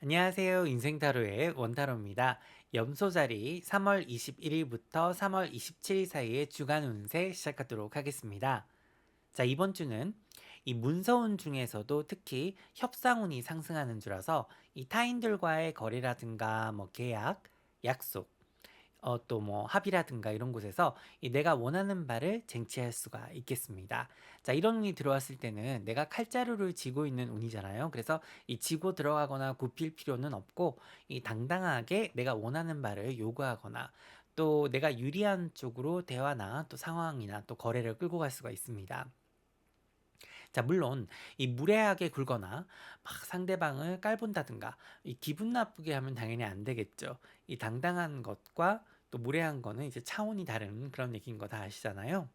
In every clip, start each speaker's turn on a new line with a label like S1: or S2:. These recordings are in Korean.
S1: 안녕하세요. 인생타로의 원타로입니다. 염소자리 3월 21일부터 3월 27일 사이의 주간 운세 시작하도록 하겠습니다. 자, 이번 주는 이 문서운 중에서도 특히 협상운이 상승하는 주라서 이 타인들과의 거래라든가 뭐 계약, 약속, 또 뭐 합의라든가 이런 곳에서 이 내가 원하는 바를 쟁취할 수가 있겠습니다. 자, 이런 운이 들어왔을 때는 내가 칼자루를 쥐고 있는 운이잖아요. 그래서 이 쥐고 들어가거나 굽힐 필요는 없고 이 당당하게 내가 원하는 바를 요구하거나 또 내가 유리한 쪽으로 대화나 또 상황이나 또 거래를 끌고 갈 수가 있습니다. 자, 물론 이 무례하게 굴거나 막 상대방을 깔본다든가 이 기분 나쁘게 하면 당연히 안 되겠죠. 이 당당한 것과 또 무례한 거는 이제 차원이 다른 그런 얘기인 거 다 아시잖아요.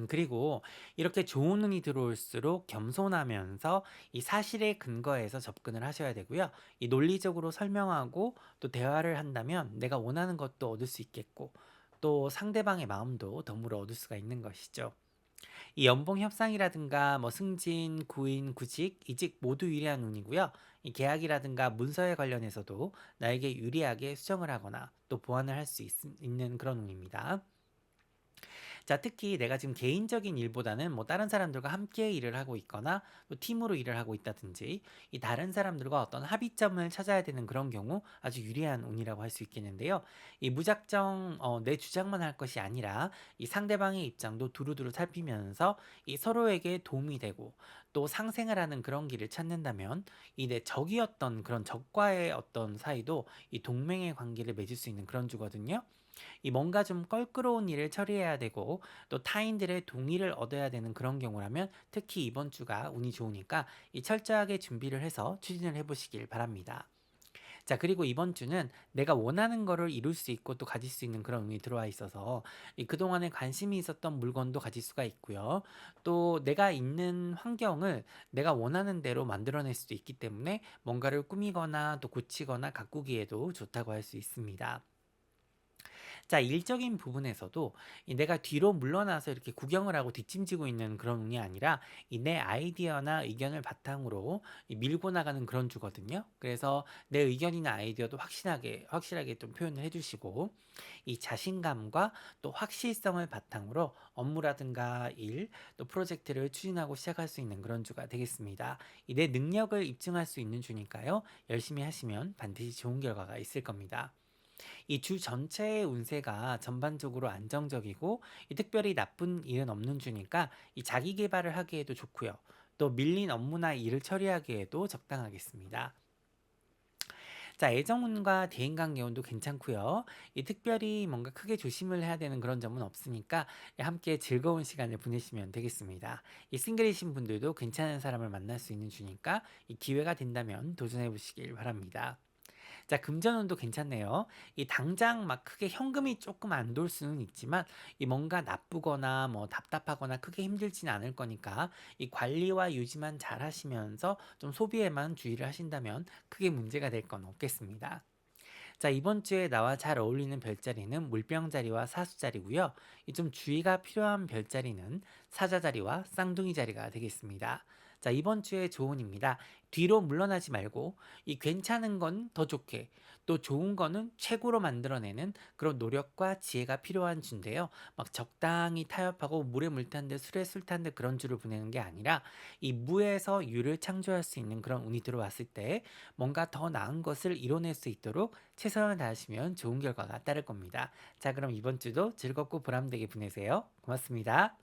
S1: 그리고 이렇게 좋은 운이 들어올수록 겸손하면서 이 사실에 근거해서 접근을 하셔야 되고요. 이 논리적으로 설명하고 또 대화를 한다면 내가 원하는 것도 얻을 수 있겠고 또 상대방의 마음도 덤으로 얻을 수가 있는 것이죠. 이 연봉 협상이라든가 뭐 승진, 구인, 구직, 이직 모두 유리한 운이고요. 이 계약이라든가 문서에 관련해서도 나에게 유리하게 수정을 하거나 또 보완을 할 수 있는 그런 운입니다. 자, 특히 내가 지금 개인적인 일보다는 뭐 다른 사람들과 함께 일을 하고 있거나 또 팀으로 일을 하고 있다든지 이 다른 사람들과 어떤 합의점을 찾아야 되는 그런 경우 아주 유리한 운이라고 할 수 있겠는데요. 이 무작정 내 주장만 할 것이 아니라 이 상대방의 입장도 두루두루 살피면서 이 서로에게 도움이 되고 또 상생을 하는 그런 길을 찾는다면 이 내 적이었던 그런 적과의 어떤 사이도 이 동맹의 관계를 맺을 수 있는 그런 주거든요. 이 뭔가 좀 껄끄러운 일을 처리해야 되고 또 타인들의 동의를 얻어야 되는 그런 경우라면 특히 이번 주가 운이 좋으니까 이 철저하게 준비를 해서 추진을 해보시길 바랍니다. 자, 그리고 이번 주는 내가 원하는 거를 이룰 수 있고 또 가질 수 있는 그런 운이 들어와 있어서 이 그동안에 관심이 있었던 물건도 가질 수가 있고요. 또 내가 있는 환경을 내가 원하는 대로 만들어낼 수도 있기 때문에 뭔가를 꾸미거나 또 고치거나 가꾸기에도 좋다고 할 수 있습니다. 자, 일적인 부분에서도 이 내가 뒤로 물러나서 이렇게 구경을 하고 뒷짐지고 있는 그런 운이 아니라 이 내 아이디어나 의견을 바탕으로 이 밀고 나가는 그런 주거든요. 그래서 내 의견이나 아이디어도 확실하게 좀 표현을 해주시고 이 자신감과 또 확실성을 바탕으로 업무라든가 일, 또 프로젝트를 추진하고 시작할 수 있는 그런 주가 되겠습니다. 이 내 능력을 입증할 수 있는 주니까요. 열심히 하시면 반드시 좋은 결과가 있을 겁니다. 이 주 전체의 운세가 전반적으로 안정적이고 이 특별히 나쁜 일은 없는 주니까 이 자기 개발을 하기에도 좋고요. 또 밀린 업무나 일을 처리하기에도 적당하겠습니다. 자, 애정운과 대인관계운도 괜찮고요. 이 특별히 뭔가 크게 조심을 해야 되는 그런 점은 없으니까 함께 즐거운 시간을 보내시면 되겠습니다. 이 싱글이신 분들도 괜찮은 사람을 만날 수 있는 주니까 이 기회가 된다면 도전해 보시길 바랍니다. 자, 금전운도 괜찮네요. 이 당장 막 크게 현금이 조금 안 돌 수는 있지만 이 뭔가 나쁘거나 뭐 답답하거나 크게 힘들지는 않을 거니까 이 관리와 유지만 잘 하시면서 좀 소비에만 주의를 하신다면 크게 문제가 될 건 없겠습니다. 자, 이번 주에 나와 잘 어울리는 별자리는 물병자리와 사수자리고요. 이 좀 주의가 필요한 별자리는 사자자리와 쌍둥이 자리가 되겠습니다. 자, 이번 주의 조언입니다. 뒤로 물러나지 말고 이 괜찮은 건 더 좋게 또 좋은 거는 최고로 만들어내는 그런 노력과 지혜가 필요한 주인데요. 막 적당히 타협하고 물에 물 탄 듯 술에 술 탄 듯 그런 주를 보내는 게 아니라 이 무에서 유를 창조할 수 있는 그런 운이 들어왔을 때 뭔가 더 나은 것을 이뤄낼 수 있도록 최선을 다하시면 좋은 결과가 따를 겁니다. 자, 그럼 이번 주도 즐겁고 보람되게 보내세요. 고맙습니다.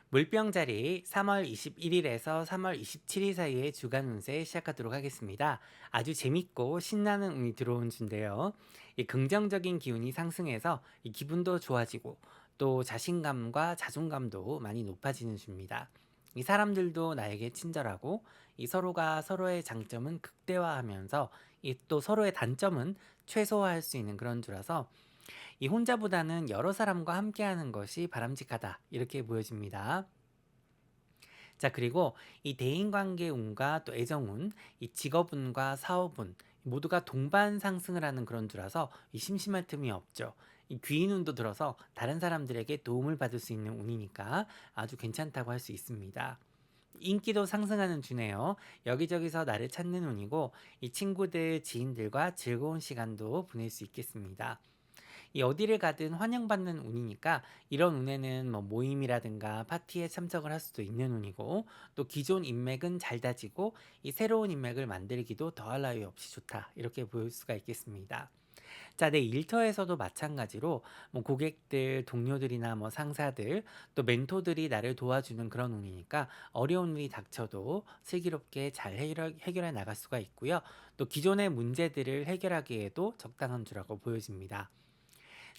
S1: 물병자리 3월 21일에서 3월 27일 사이의 주간 운세 시작하도록 하겠습니다. 아주 재밌고 신나는 운이 들어온 주인데요. 이 긍정적인 기운이 상승해서 이 기분도 좋아지고 또 자신감과 자존감도 많이 높아지는 주입니다. 이 사람들도 나에게 친절하고 이 서로가 서로의 장점은 극대화하면서 이 또 서로의 단점은 최소화할 수 있는 그런 주라서 이 혼자보다는 여러 사람과 함께하는 것이 바람직하다 이렇게 보여집니다. 자, 그리고 이 대인관계 운과 또 애정운, 이 직업운과 사업운 모두가 동반 상승을 하는 그런 주라서 이 심심할 틈이 없죠. 이 귀인운도 들어서 다른 사람들에게 도움을 받을 수 있는 운이니까 아주 괜찮다고 할 수 있습니다. 인기도 상승하는 주네요. 여기저기서 나를 찾는 운이고 이 친구들, 지인들과 즐거운 시간도 보낼 수 있겠습니다. 이 어디를 가든 환영받는 운이니까 이런 운에는 뭐 모임이라든가 파티에 참석을 할 수도 있는 운이고 또 기존 인맥은 잘 다지고 이 새로운 인맥을 만들기도 더할 나위 없이 좋다. 이렇게 볼 수가 있겠습니다. 자, 내 일터에서도 마찬가지로 뭐 고객들, 동료들이나 뭐 상사들, 또 멘토들이 나를 도와주는 그런 운이니까 어려운 일이 닥쳐도 슬기롭게 잘 해결해 나갈 수가 있고요. 또 기존의 문제들을 해결하기에도 적당한 주라고 보여집니다.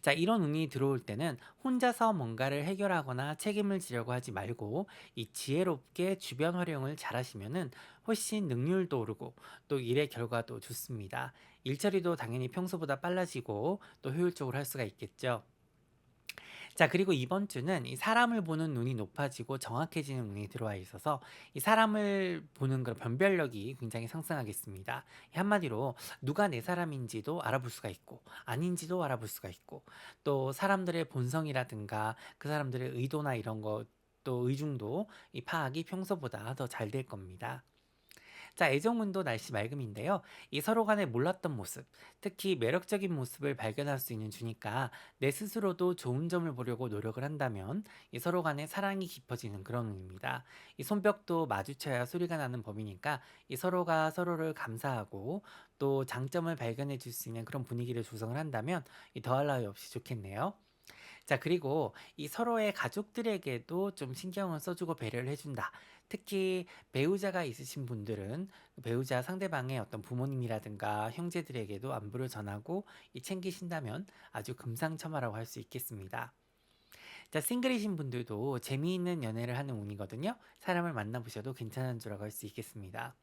S1: 자, 이런 운이 들어올 때는 혼자서 뭔가를 해결하거나 책임을 지려고 하지 말고 이 지혜롭게 주변 활용을 잘 하시면은 훨씬 능률도 오르고 또 일의 결과도 좋습니다. 일처리도 당연히 평소보다 빨라지고 또 효율적으로 할 수가 있겠죠. 자, 그리고 이번 주는 이 사람을 보는 눈이 높아지고 정확해지는 운이 들어와 있어서 이 사람을 보는 그런 변별력이 굉장히 상승하겠습니다. 이 한마디로 누가 내 사람인지도 알아볼 수가 있고 아닌지도 알아볼 수가 있고 또 사람들의 본성이라든가 그 사람들의 의도나 이런 것 또 의중도 이 파악이 평소보다 더 잘 될 겁니다. 자, 애정운도 날씨 맑음인데요. 이 서로 간에 몰랐던 모습, 특히 매력적인 모습을 발견할 수 있는 주니까 내 스스로도 좋은 점을 보려고 노력을 한다면 이 서로 간에 사랑이 깊어지는 그런 운입니다. 이 손뼉도 마주쳐야 소리가 나는 법이니까 이 서로가 서로를 감사하고 또 장점을 발견해 줄 수 있는 그런 분위기를 조성을 한다면 이 더할 나위 없이 좋겠네요. 자, 그리고 이 서로의 가족들에게도 좀 신경을 써주고 배려를 해준다. 특히 배우자가 있으신 분들은 배우자 상대방의 어떤 부모님이라든가 형제들에게도 안부를 전하고 이 챙기신다면 아주 금상첨화라고 할 수 있겠습니다. 자, 싱글이신 분들도 재미있는 연애를 하는 운이거든요. 사람을 만나보셔도 괜찮은 주라고 할 수 있겠습니다.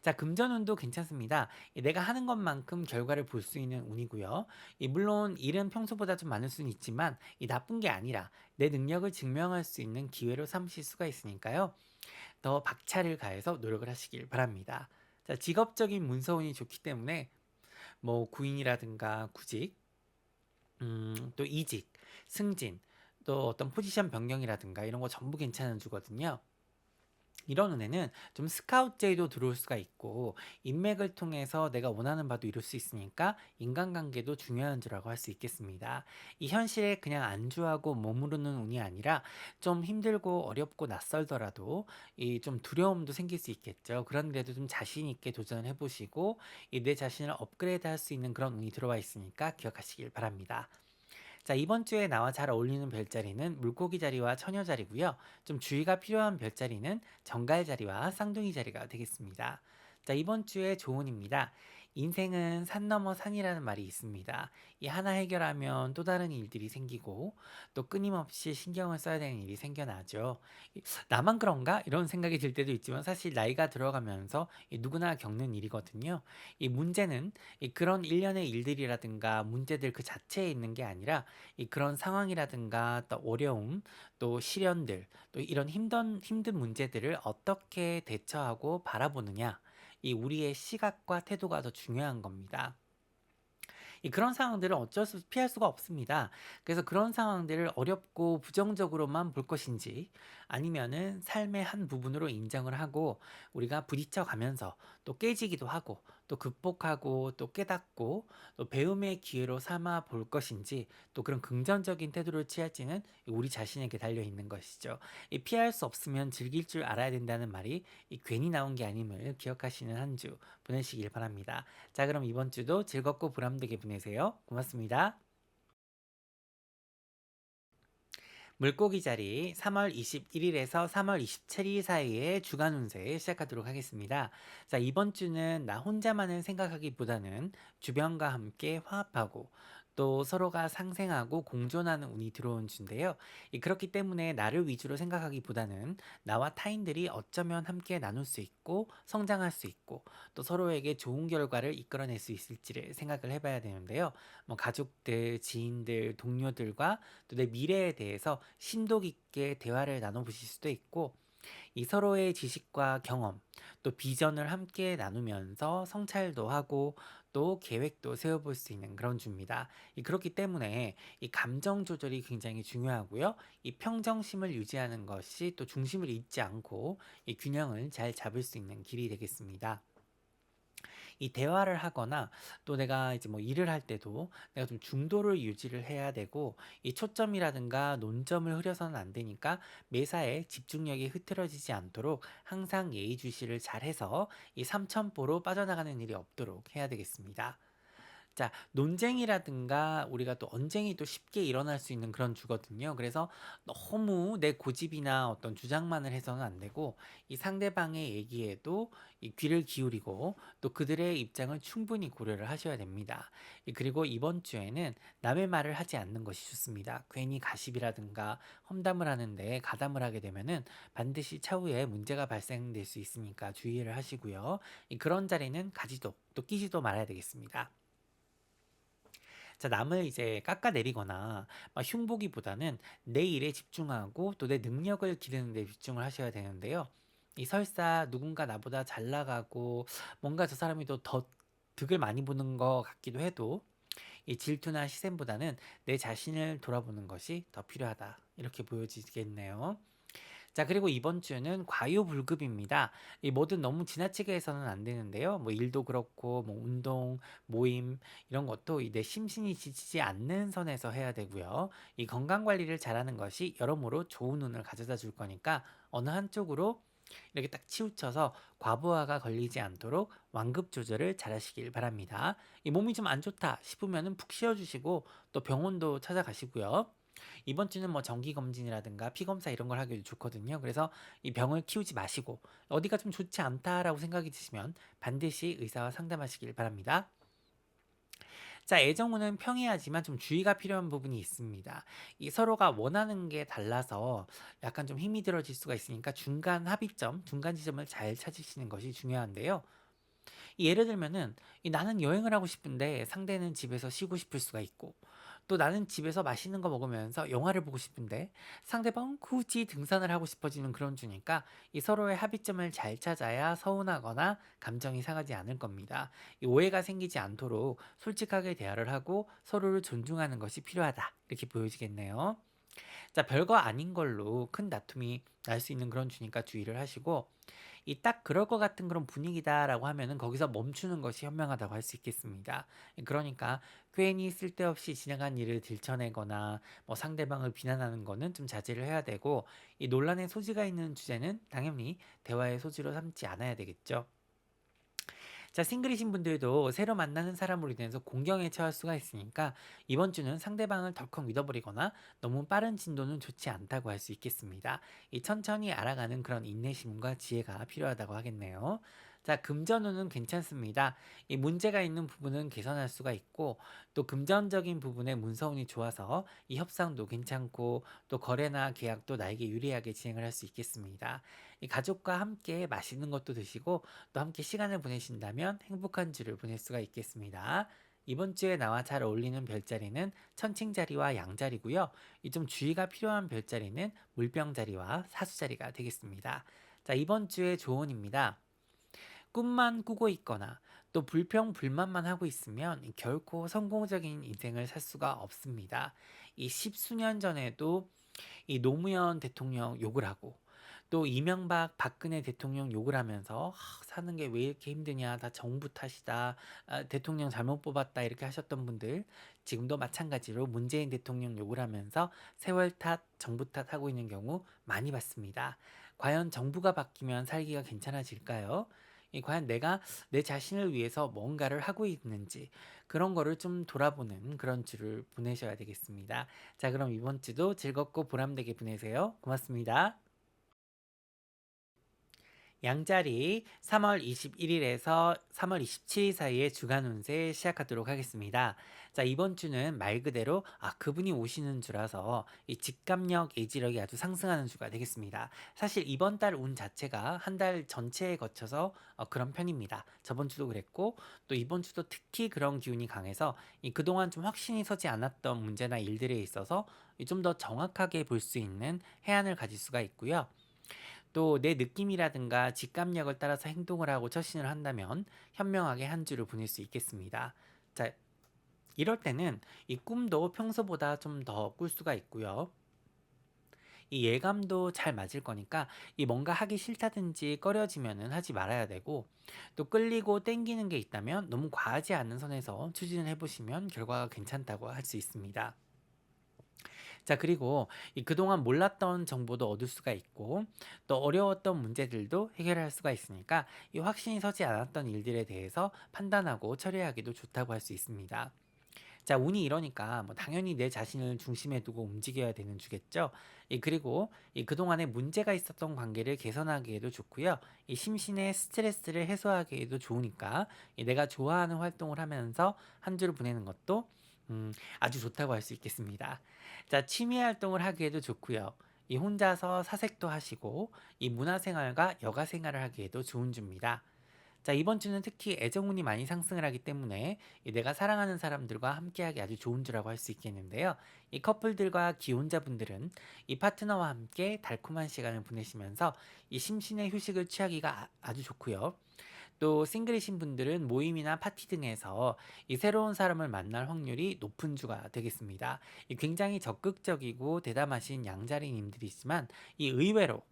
S1: 자, 금전운도 괜찮습니다. 내가 하는 것만큼 결과를 볼 수 있는 운이고요. 물론 일은 평소보다 좀 많을 수는 있지만 이 나쁜 게 아니라 내 능력을 증명할 수 있는 기회로 삼으실 수가 있으니까요. 더 박차를 가해서 노력을 하시길 바랍니다. 자, 직업적인 문서운이 좋기 때문에 뭐 구인이라든가 구직, 또 이직, 승진, 또 어떤 포지션 변경이라든가 이런 거 전부 괜찮은 주거든요. 이런 은혜는 좀 스카우트제도 들어올 수가 있고 인맥을 통해서 내가 원하는 바도 이룰 수 있으니까 인간관계도 중요한 주라고 할 수 있겠습니다. 이 현실에 그냥 안주하고 머무르는 운이 아니라 좀 힘들고 어렵고 낯설더라도 이 좀 두려움도 생길 수 있겠죠. 그런데도 좀 자신 있게 도전을 해보시고 이 내 자신을 업그레이드 할 수 있는 그런 운이 들어와 있으니까 기억하시길 바랍니다. 자, 이번 주에 나와 잘 어울리는 별자리는 물고기 자리와 처녀 자리고요. 좀 주의가 필요한 별자리는 정갈 자리와 쌍둥이 자리가 되겠습니다. 자, 이번 주의 조언입니다. 인생은 산 넘어 산이라는 말이 있습니다. 이 하나 해결하면 또 다른 일들이 생기고 또 끊임없이 신경을 써야 되는 일이 생겨나죠. 나만 그런가? 이런 생각이 들 때도 있지만 사실 나이가 들어가면서 누구나 겪는 일이거든요. 이 문제는 그런 일련의 일들이라든가 문제들 그 자체에 있는 게 아니라 이 그런 상황이라든가 또 어려움, 또 시련들, 또 이런 힘든 문제들을 어떻게 대처하고 바라보느냐. 이 우리의 시각과 태도가 더 중요한 겁니다. 그런 상황들은 어쩔 수 피할 수가 없습니다. 그래서 그런 상황들을 어렵고 부정적으로만 볼 것인지 아니면은 삶의 한 부분으로 인정을 하고 우리가 부딪혀 가면서 또 깨지기도 하고 또 극복하고 또 깨닫고 또 배움의 기회로 삼아 볼 것인지 또 그런 긍정적인 태도를 취할지는 우리 자신에게 달려 있는 것이죠. 피할 수 없으면 즐길 줄 알아야 된다는 말이 괜히 나온 게 아님을 기억하시는 한 주 보내시길 바랍니다. 자, 그럼 이번 주도 즐겁고 보람되게 보내세요. 고맙습니다. 물고기 자리 3월 21일에서 3월 27일 사이에 주간 운세 시작하도록 하겠습니다. 자, 이번 주는 나 혼자만을 생각하기보다는 주변과 함께 화합하고 또 서로가 상생하고 공존하는 운이 들어온 주인데요. 그렇기 때문에 나를 위주로 생각하기보다는 나와 타인들이 어쩌면 함께 나눌 수 있고 성장할 수 있고 또 서로에게 좋은 결과를 이끌어낼 수 있을지를 생각을 해봐야 되는데요. 뭐 가족들, 지인들, 동료들과 또 내 미래에 대해서 심도 깊게 대화를 나눠보실 수도 있고 이 서로의 지식과 경험 또 비전을 함께 나누면서 성찰도 하고 또 계획도 세워볼 수 있는 그런 주입니다. 그렇기 때문에 이 감정 조절이 굉장히 중요하고요. 이 평정심을 유지하는 것이 또 중심을 잃지 않고 이 균형을 잘 잡을 수 있는 길이 되겠습니다. 이 대화를 하거나 또 내가 이제 뭐 일을 할 때도 내가 좀 중도를 유지를 해야 되고, 이 초점이라든가 논점을 흐려서는 안 되니까 매사에 집중력이 흐트러지지 않도록 항상 예의주시를 잘해서 이 삼천포로 빠져나가는 일이 없도록 해야 되겠습니다. 자, 논쟁이라든가 우리가 또 언쟁이 또 쉽게 일어날 수 있는 그런 주거든요. 그래서 너무 내 고집이나 어떤 주장만을 해서는 안 되고, 이 상대방의 얘기에도 이 귀를 기울이고 또 그들의 입장을 충분히 고려를 하셔야 됩니다. 그리고 이번 주에는 남의 말을 하지 않는 것이 좋습니다. 괜히 가십이라든가 험담을 하는데 가담을 하게 되면은 반드시 차후에 문제가 발생될 수 있으니까 주의를 하시고요. 그런 자리는 가지도 또 끼지도 말아야 되겠습니다. 자, 남을 이제 깎아내리거나 막 흉보기보다는 내 일에 집중하고 또 내 능력을 기르는 데 집중을 하셔야 되는데요. 이 설사 누군가 나보다 잘 나가고 뭔가 저 사람이 더 득을 많이 보는 것 같기도 해도, 이 질투나 시샘보다는 내 자신을 돌아보는 것이 더 필요하다, 이렇게 보여지겠네요. 자, 그리고 이번 주는 과유불급입니다. 이 뭐든 너무 지나치게 해서는 안 되는데요. 뭐 일도 그렇고 뭐 운동, 모임 이런 것도 이 내 심신이 지치지 않는 선에서 해야 되고요. 이 건강 관리를 잘하는 것이 여러모로 좋은 운을 가져다 줄 거니까 어느 한쪽으로 이렇게 딱 치우쳐서 과부하가 걸리지 않도록 완급 조절을 잘 하시길 바랍니다. 이 몸이 좀 안 좋다 싶으면은 푹 쉬어주시고 또 병원도 찾아가시고요. 이번 주는 뭐 정기 검진이라든가 피 검사 이런 걸 하기도 좋거든요. 그래서 이 병을 키우지 마시고 어디가 좀 좋지 않다라고 생각이 드시면 반드시 의사와 상담하시길 바랍니다. 자, 애정운은 평이하지만 좀 주의가 필요한 부분이 있습니다. 이 서로가 원하는 게 달라서 약간 좀 힘이 들어질 수가 있으니까 중간 합의점, 중간 지점을 잘 찾으시는 것이 중요한데요. 예를 들면은 이 나는 여행을 하고 싶은데 상대는 집에서 쉬고 싶을 수가 있고, 또 나는 집에서 맛있는 거 먹으면서 영화를 보고 싶은데 상대방은 굳이 등산을 하고 싶어지는 그런 주니까 이 서로의 합의점을 잘 찾아야 서운하거나 감정이 상하지 않을 겁니다. 이 오해가 생기지 않도록 솔직하게 대화를 하고 서로를 존중하는 것이 필요하다, 이렇게 보여지겠네요. 자, 별거 아닌 걸로 큰 다툼이 날 수 있는 그런 주니까 주의를 하시고, 이 딱 그럴 것 같은 그런 분위기다라고 하면은 거기서 멈추는 것이 현명하다고 할 수 있겠습니다. 그러니까 괜히 쓸데없이 지나간 일을 들춰내거나 뭐 상대방을 비난하는 거는 좀 자제를 해야 되고, 이 논란의 소지가 있는 주제는 당연히 대화의 소지로 삼지 않아야 되겠죠. 자, 싱글이신 분들도 새로 만나는 사람으로 인해서 공경에 처할 수가 있으니까 이번 주는 상대방을 덜컥 믿어버리거나 너무 빠른 진도는 좋지 않다고 할 수 있겠습니다. 이 천천히 알아가는 그런 인내심과 지혜가 필요하다고 하겠네요. 자, 금전운은 괜찮습니다. 이 문제가 있는 부분은 개선할 수가 있고, 또 금전적인 부분에 문서운이 좋아서 이 협상도 괜찮고 또 거래나 계약도 나에게 유리하게 진행을 할 수 있겠습니다. 이 가족과 함께 맛있는 것도 드시고 또 함께 시간을 보내신다면 행복한 주를 보낼 수가 있겠습니다. 이번 주에 나와 잘 어울리는 별자리는 천칭자리와 양자리고요. 이 좀 주의가 필요한 별자리는 물병자리와 사수자리가 되겠습니다. 자, 이번 주의 조언입니다. 꿈만 꾸고 있거나 또 불평불만만 하고 있으면 결코 성공적인 인생을 살 수가 없습니다. 이 십수년 전에도 이 노무현 대통령 욕을 하고 또 이명박 박근혜 대통령 욕을 하면서 사는 게 왜 이렇게 힘드냐, 다 정부 탓이다, 대통령 잘못 뽑았다, 이렇게 하셨던 분들 지금도 마찬가지로 문재인 대통령 욕을 하면서 세월 탓, 정부 탓 하고 있는 경우 많이 봤습니다. 과연 정부가 바뀌면 살기가 괜찮아질까요? 과연 내가 내 자신을 위해서 뭔가를 하고 있는지 그런 거를 좀 돌아보는 그런 주를 보내셔야 되겠습니다. 자, 그럼 이번 주도 즐겁고 보람되게 보내세요. 고맙습니다. 양자리 3월 21일에서 3월 27일 사이에 주간 운세 시작하도록 하겠습니다. 자, 이번 주는 말 그대로 그분이 오시는 주라서 이 직감력, 예지력이 아주 상승하는 주가 되겠습니다. 사실 이번 달 운 자체가 한 달 전체에 거쳐서 그런 편입니다. 저번 주도 그랬고 또 이번 주도 특히 그런 기운이 강해서 이 그동안 좀 확신이 서지 않았던 문제나 일들에 있어서 좀 더 정확하게 볼 수 있는 해안을 가질 수가 있고요. 또 내 느낌이라든가 직감력을 따라서 행동을 하고 처신을 한다면 현명하게 한 주를 보낼 수 있겠습니다. 자, 이럴 때는 이 꿈도 평소보다 좀 더 꿀 수가 있고요. 이 예감도 잘 맞을 거니까 이 뭔가 하기 싫다든지 꺼려지면은 하지 말아야 되고, 또 끌리고 땡기는 게 있다면 너무 과하지 않은 선에서 추진을 해보시면 결과가 괜찮다고 할 수 있습니다. 자, 그리고 이 그동안 몰랐던 정보도 얻을 수가 있고, 또 어려웠던 문제들도 해결할 수가 있으니까 이 확신이 서지 않았던 일들에 대해서 판단하고 처리하기도 좋다고 할 수 있습니다. 자, 운이 이러니까 뭐 당연히 내 자신을 중심에 두고 움직여야 되는 주겠죠. 그리고 이 그동안에 문제가 있었던 관계를 개선하기에도 좋고요. 이 심신의 스트레스를 해소하기에도 좋으니까 내가 좋아하는 활동을 하면서 한 주를 보내는 것도 아주 좋다고 할 수 있겠습니다. 자, 취미 활동을 하기에도 좋고요. 이 혼자서 사색도 하시고 이 문화생활과 여가생활을 하기에도 좋은 주입니다. 자, 이번 주는 특히 애정운이 많이 상승을 하기 때문에 이 내가 사랑하는 사람들과 함께하기 아주 좋은 주라고 할 수 있겠는데요. 이 커플들과 기혼자분들은 이 파트너와 함께 달콤한 시간을 보내시면서 이 심신의 휴식을 취하기가 아주 좋고요. 또 싱글이신 분들은 모임이나 파티 등에서 이 새로운 사람을 만날 확률이 높은 주가 되겠습니다. 이 굉장히 적극적이고 대담하신 양자리님들이지만 이 의외로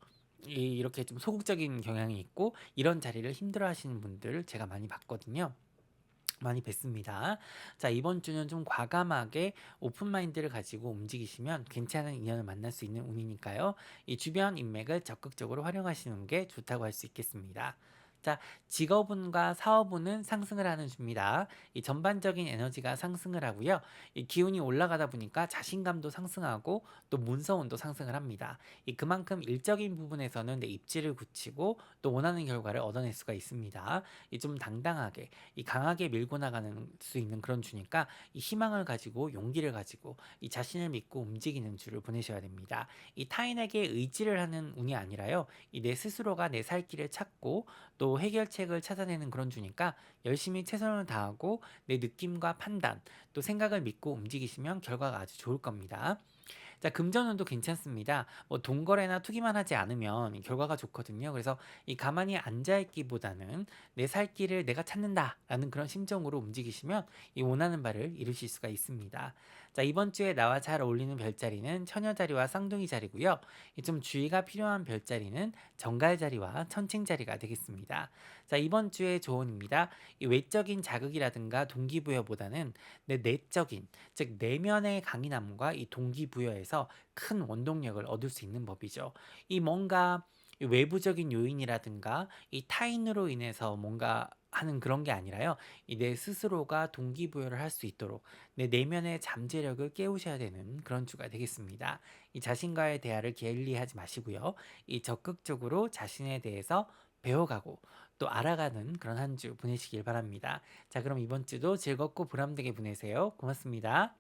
S1: 이렇게 좀 소극적인 경향이 있고 이런 자리를 힘들어 하시는 분들 제가 많이 봤거든요. 많이 뵀습니다. 자, 이번 주는 좀 과감하게 오픈 마인드를 가지고 움직이시면 괜찮은 인연을 만날 수 있는 운이니까요. 이 주변 인맥을 적극적으로 활용하시는 게 좋다고 할 수 있겠습니다. 자, 직업운과 사업운은 상승을 하는 주입니다. 이 전반적인 에너지가 상승을 하고요. 이 기운이 올라가다 보니까 자신감도 상승하고 또 문서운도 상승을 합니다. 그만큼 일적인 부분에서는 내 입지를 굳히고 또 원하는 결과를 얻어낼 수가 있습니다. 좀 당당하게 강하게 밀고 나가는 수 있는 그런 주니까 이 희망을 가지고 용기를 가지고 이 자신을 믿고 움직이는 주를 보내셔야 됩니다. 이 타인에게 의지를 하는 운이 아니라요. 이 내 스스로가 내 살 길을 찾고 또 해결책을 찾아내는 그런 주니까 열심히 최선을 다하고 내 느낌과 판단 또 생각을 믿고 움직이시면 결과가 아주 좋을 겁니다. 자, 금전운도 괜찮습니다. 뭐 돈거래나 투기만 하지 않으면 결과가 좋거든요. 그래서 이 가만히 앉아 있기보다는 내 살 길을 내가 찾는다라는 그런 심정으로 움직이시면 이 원하는 바를 이루실 수가 있습니다. 자, 이번 주에 나와 잘 어울리는 별자리는 처녀 자리와 쌍둥이 자리고요. 좀 주의가 필요한 별자리는 정갈 자리와 천칭 자리가 되겠습니다. 자, 이번 주의 조언입니다. 이 외적인 자극이라든가 동기부여보다는 내 내적인, 즉 내면의 강인함과 이 동기부여에서 큰 원동력을 얻을 수 있는 법이죠. 이 뭔가 이 외부적인 요인이라든가 이 타인으로 인해서 뭔가 하는 그런 게 아니라요. 이 내 스스로가 동기부여를 할 수 있도록 내 내면의 잠재력을 깨우셔야 되는 그런 주가 되겠습니다. 이 자신과의 대화를 게을리하지 마시고요. 이 적극적으로 자신에 대해서 배워가고 또 알아가는 그런 한 주 보내시길 바랍니다. 자, 그럼 이번 주도 즐겁고 보람되게 보내세요. 고맙습니다.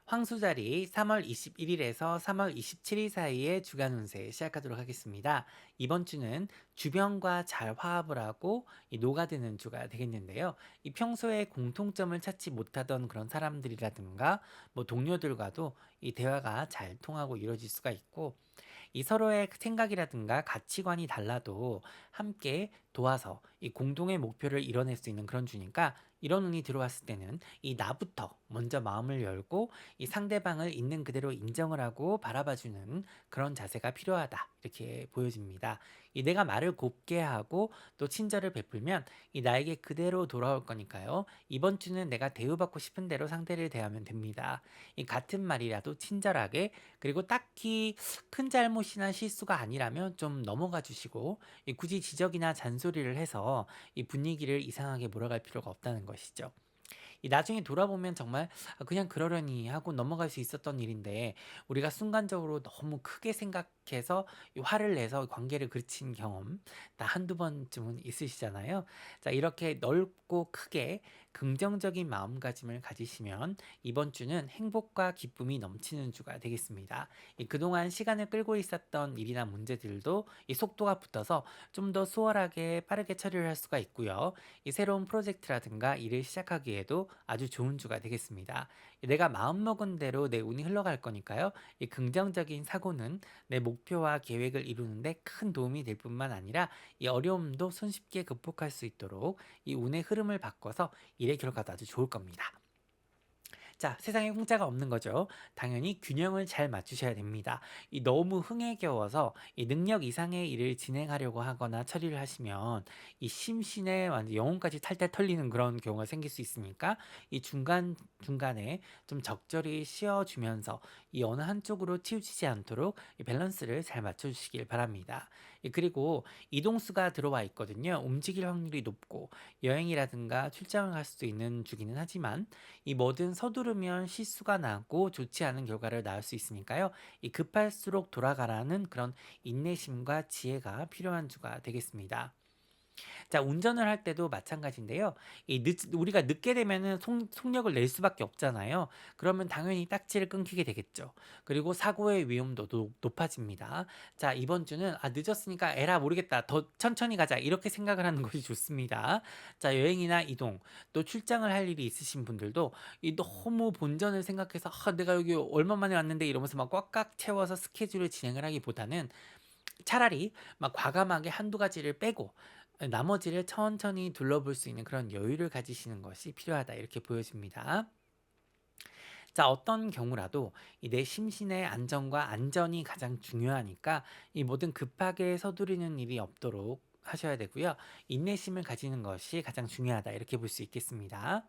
S1: 황수자리 3월 21일에서 3월 27일 사이의 주간 운세 시작하도록 하겠습니다. 이번 주는 주변과 잘 화합을 하고 녹아드는 주가 되겠는데요. 이 평소에 공통점을 찾지 못하던 그런 사람들이라든가 뭐 동료들과도 이 대화가 잘 통하고 이루어질 수가 있고, 이 서로의 생각이라든가 가치관이 달라도 함께 도와서 이 공동의 목표를 이뤄낼 수 있는 그런 주니까 이런 운이 들어왔을 때는 이 나부터 먼저 마음을 열고 이 상대방을 있는 그대로 인정을 하고 바라봐주는 그런 자세가 필요하다 이렇게 보여집니다. 이 내가 말을 곱게 하고 또 친절을 베풀면 이 나에게 그대로 돌아올 거니까요. 이번 주는 내가 대우받고 싶은 대로 상대를 대하면 됩니다. 이 같은 말이라도 친절하게, 그리고 딱히 큰 잘못이나 실수가 아니라면 좀 넘어가 주시고 굳이 지적이나 잔소리를 해서 이 분위기를 이상하게 몰아갈 필요가 없다는 것이죠. 이 나중에 돌아보면 정말 그냥 그러려니 하고 넘어갈 수 있었던 일인데 우리가 순간적으로 너무 크게 생각해서 이 화를 내서 관계를 그르친 경험 다 한두 번쯤은 있으시잖아요. 자, 이렇게 넓고 크게 긍정적인 마음가짐을 가지시면 이번 주는 행복과 기쁨이 넘치는 주가 되겠습니다. 그동안 시간을 끌고 있었던 일이나 문제들도 이 속도가 붙어서 좀 더 수월하게 빠르게 처리를 할 수가 있고요. 이 새로운 프로젝트라든가 일을 시작하기에도 아주 좋은 주가 되겠습니다. 내가 마음먹은 대로 내 운이 흘러갈 거니까요. 이 긍정적인 사고는 내 목표와 계획을 이루는데 큰 도움이 될 뿐만 아니라 이 어려움도 손쉽게 극복할 수 있도록 이 운의 흐름을 바꿔서 일의 결과도 아주 좋을 겁니다. 자, 세상에 공짜가 없는 거죠. 당연히 균형을 잘 맞추셔야 됩니다. 이 너무 흥에 겨워서 이 능력 이상의 일을 진행하려고 하거나 처리를 하시면 이 심신의 완전 영혼까지 탈탈 털리는 그런 경우가 생길 수 있으니까 이 중간중간에 좀 적절히 쉬어주면서 이 어느 한쪽으로 치우치지 않도록 이 밸런스를 잘 맞춰주시길 바랍니다. 그리고 이동수가 들어와 있거든요. 움직일 확률이 높고 여행이라든가 출장을 갈 수도 있는 주기는 하지만 이 뭐든 서두르면 실수가 나고 좋지 않은 결과를 낳을 수 있으니까요. 이 급할수록 돌아가라는 그런 인내심과 지혜가 필요한 주가 되겠습니다. 자, 운전을 할 때도 마찬가지인데요. 우리가 늦게 되면은 속력을 낼 수밖에 없잖아요. 그러면 당연히 딱지를 끊기게 되겠죠. 그리고 사고의 위험도 높아집니다. 자, 이번 주는 늦었으니까 에라 모르겠다. 더 천천히 가자. 이렇게 생각을 하는 것이 좋습니다. 자, 여행이나 이동, 또 출장을 할 일이 있으신 분들도 이 너무 본전을 생각해서 내가 여기 얼마 만에 왔는데 이러면서 막 꽉꽉 채워서 스케줄을 진행을 하기보다는 차라리 막 과감하게 한두 가지를 빼고 나머지를 천천히 둘러볼 수 있는 그런 여유를 가지시는 것이 필요하다 이렇게 보여집니다. 자, 어떤 경우라도 이 내 심신의 안정과 안전이 가장 중요하니까 이 모든 급하게 서두르는 일이 없도록 하셔야 되고요. 인내심을 가지는 것이 가장 중요하다 이렇게 볼 수 있겠습니다.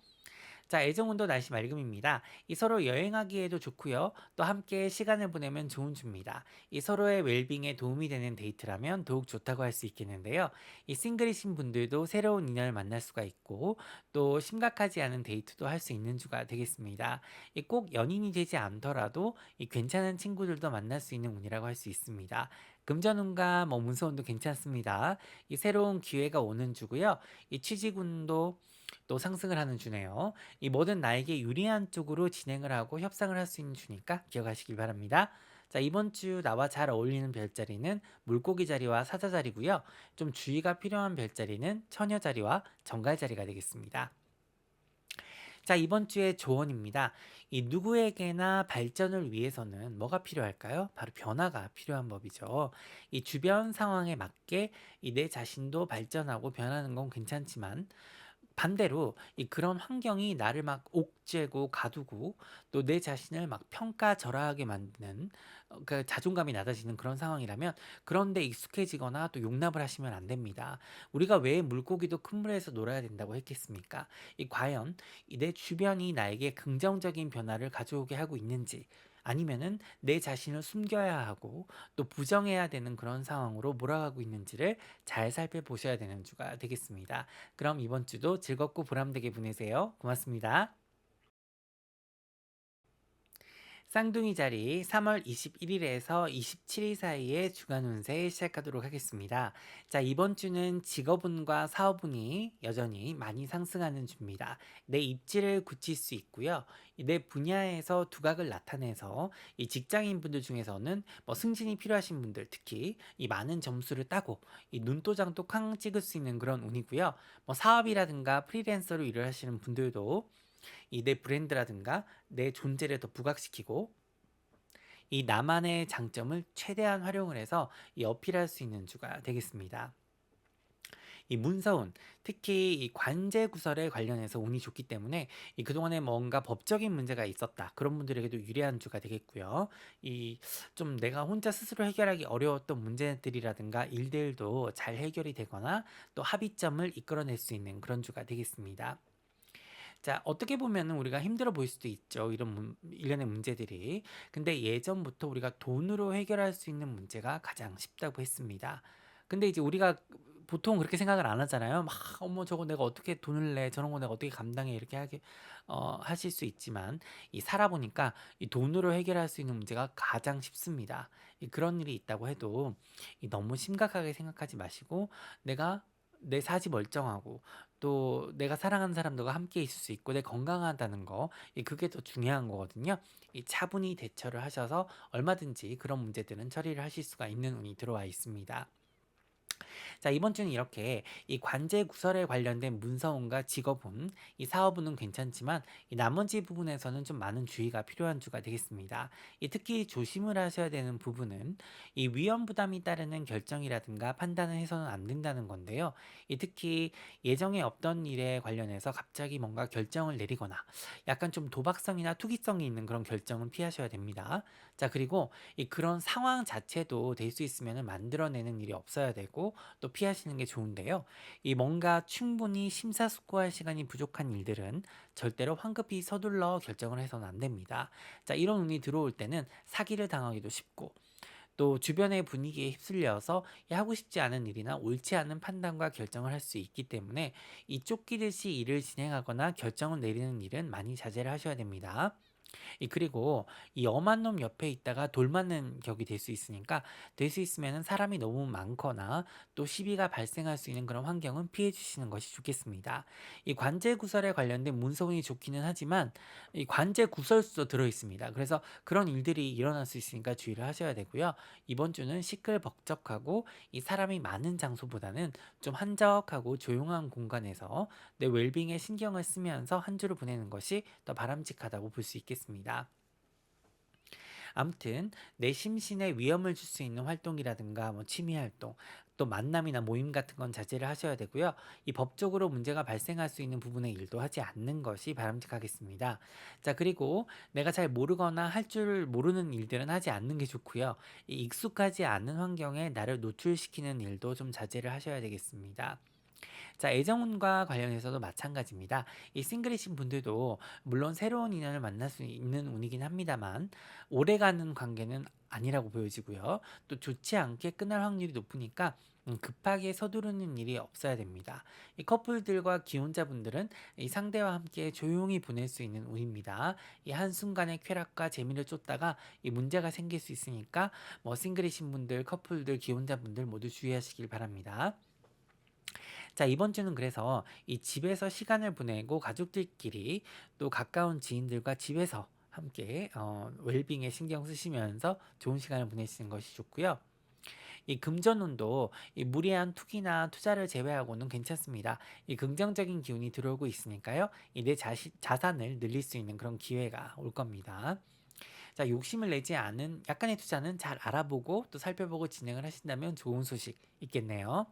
S1: 자, 애정운도 날씨 맑음입니다. 이 서로 여행하기에도 좋고요. 또 함께 시간을 보내면 좋은 주입니다. 이 서로의 웰빙에 도움이 되는 데이트라면 더욱 좋다고 할 수 있겠는데요. 이 싱글이신 분들도 새로운 인연을 만날 수가 있고 또 심각하지 않은 데이트도 할 수 있는 주가 되겠습니다. 이 꼭 연인이 되지 않더라도 이 괜찮은 친구들도 만날 수 있는 운이라고 할 수 있습니다. 금전운과 뭐 문서운도 괜찮습니다. 이 새로운 기회가 오는 주고요. 이 취직운도 또 상승을 하는 주네요. 이 뭐든 나에게 유리한 쪽으로 진행을 하고 협상을 할 수 있는 주니까 기억하시길 바랍니다. 자, 이번 주 나와 잘 어울리는 별자리는 물고기 자리와 사자 자리고요. 좀 주의가 필요한 별자리는 처녀 자리와 정갈 자리가 되겠습니다. 자, 이번 주의 조언입니다. 이 누구에게나 발전을 위해서는 뭐가 필요할까요? 바로 변화가 필요한 법이죠. 이 주변 상황에 맞게 이 내 자신도 발전하고 변하는 건 괜찮지만 반대로 그런 환경이 나를 막 옥죄고 가두고 또 내 자신을 막 평가절하하게 만드는 그 자존감이 낮아지는 그런 상황이라면 그런 데 익숙해지거나 또 용납을 하시면 안 됩니다. 우리가 왜 물고기도 큰 물에서 놀아야 된다고 했겠습니까? 과연 내 주변이 나에게 긍정적인 변화를 가져오게 하고 있는지 아니면은 내 자신을 숨겨야 하고 또 부정해야 되는 그런 상황으로 몰아가고 있는지를 잘 살펴보셔야 되는 주가 되겠습니다. 그럼 이번 주도 즐겁고 보람되게 보내세요. 고맙습니다. 쌍둥이 자리 3월 21일에서 27일 사이의 주간 운세 시작하도록 하겠습니다. 자, 이번 주는 직업운과 사업운이 여전히 많이 상승하는 주입니다. 내 입지를 굳힐 수 있고요. 내 분야에서 두각을 나타내서 이 직장인 분들 중에서는 뭐 승진이 필요하신 분들 특히 이 많은 점수를 따고 이 눈도장도 쾅 찍을 수 있는 그런 운이고요. 뭐 사업이라든가 프리랜서로 일을 하시는 분들도 이 내 브랜드라든가 내 존재를 더 부각시키고 이 나만의 장점을 최대한 활용을 해서 어필할 수 있는 주가 되겠습니다. 이 문서운, 특히 이 관제 구설에 관련해서 운이 좋기 때문에 그동안에 뭔가 법적인 문제가 있었다. 그런 분들에게도 유리한 주가 되겠고요. 이 좀 내가 혼자 스스로 해결하기 어려웠던 문제들이라든가 일들도 잘 해결이 되거나 또 합의점을 이끌어낼 수 있는 그런 주가 되겠습니다. 자, 어떻게 보면은 우리가 힘들어 보일 수도 있죠. 일련의 문제들이. 근데 예전부터 우리가 돈으로 해결할 수 있는 문제가 가장 쉽다고 했습니다. 근데 이제 우리가 보통 그렇게 생각을 안 하잖아요. 막 어머 저거 내가 어떻게 돈을 내? 저런 거 내가 어떻게 감당해? 이렇게 하실 수 있지만 살아보니까 이 돈으로 해결할 수 있는 문제가 가장 쉽습니다. 그런 일이 있다고 해도 너무 심각하게 생각하지 마시고 내가 내 사지 멀쩡하고 또 내가 사랑하는 사람들과 함께 있을 수 있고 내 건강하다는 거 그게 더 중요한 거거든요. 차분히 대처를 하셔서 얼마든지 그런 문제들은 처리를 하실 수가 있는 운이 들어와 있습니다. 자, 이번 주는 이렇게 이 관제 구설에 관련된 문서운과 직업운, 이 사업운은 괜찮지만 이 나머지 부분에서는 좀 많은 주의가 필요한 주가 되겠습니다. 이 특히 조심을 하셔야 되는 부분은 이 위험 부담이 따르는 결정이라든가 판단을 해서는 안 된다는 건데요. 이 특히 예정에 없던 일에 관련해서 갑자기 뭔가 결정을 내리거나 약간 좀 도박성이나 투기성이 있는 그런 결정은 피하셔야 됩니다. 자, 그리고 이 그런 상황 자체도 될 수 있으면 만들어내는 일이 없어야 되고 또 피하시는 게 좋은데요. 이 뭔가 충분히 심사숙고할 시간이 부족한 일들은 절대로 황급히 서둘러 결정을 해서는 안 됩니다. 자, 이런 운이 들어올 때는 사기를 당하기도 쉽고 또 주변의 분위기에 휩쓸려서 하고 싶지 않은 일이나 옳지 않은 판단과 결정을 할 수 있기 때문에 이 쫓기듯이 일을 진행하거나 결정을 내리는 일은 많이 자제를 하셔야 됩니다. 그리고 이 엄한 놈 옆에 있다가 돌 맞는 격이 될 수 있으니까 될 수 있으면은 사람이 너무 많거나 또 시비가 발생할 수 있는 그런 환경은 피해 주시는 것이 좋겠습니다. 이 관제 구설에 관련된 문서운이 좋기는 하지만 이 관제 구설수도 들어 있습니다. 그래서 그런 일들이 일어날 수 있으니까 주의를 하셔야 되고요. 이번 주는 시끌벅적하고 이 사람이 많은 장소보다는 좀 한적하고 조용한 공간에서 내 웰빙에 신경을 쓰면서 한 주를 보내는 것이 더 바람직하다고 볼 수 있겠습니다. 아무튼 내 심신에 위험을 줄 수 있는 활동이라든가 뭐 취미 활동, 또 만남이나 모임 같은 건 자제를 하셔야 되고요. 이 법적으로 문제가 발생할 수 있는 부분의 일도 하지 않는 것이 바람직하겠습니다. 자, 그리고 내가 잘 모르거나 할 줄 모르는 일들은 하지 않는 게 좋고요. 이 익숙하지 않은 환경에 나를 노출시키는 일도 좀 자제를 하셔야 되겠습니다. 자, 애정운과 관련해서도 마찬가지입니다. 이 싱글이신 분들도 물론 새로운 인연을 만날 수 있는 운이긴 합니다만 오래가는 관계는 아니라고 보여지고요. 또 좋지 않게 끝날 확률이 높으니까 급하게 서두르는 일이 없어야 됩니다. 이 커플들과 기혼자분들은 이 상대와 함께 조용히 보낼 수 있는 운입니다. 이 한순간의 쾌락과 재미를 쫓다가 이 문제가 생길 수 있으니까 뭐 싱글이신 분들, 커플들, 기혼자분들 모두 주의하시길 바랍니다. 자, 이번 주는 그래서 이 집에서 시간을 보내고 가족들끼리 또 가까운 지인들과 집에서 함께 웰빙에 신경 쓰시면서 좋은 시간을 보내시는 것이 좋고요. 이 금전운도 이 무리한 투기나 투자를 제외하고는 괜찮습니다. 이 긍정적인 기운이 들어오고 있으니까요. 이 내 자산을 늘릴 수 있는 그런 기회가 올 겁니다. 자, 욕심을 내지 않은 약간의 투자는 잘 알아보고 또 살펴보고 진행을 하신다면 좋은 소식 있겠네요.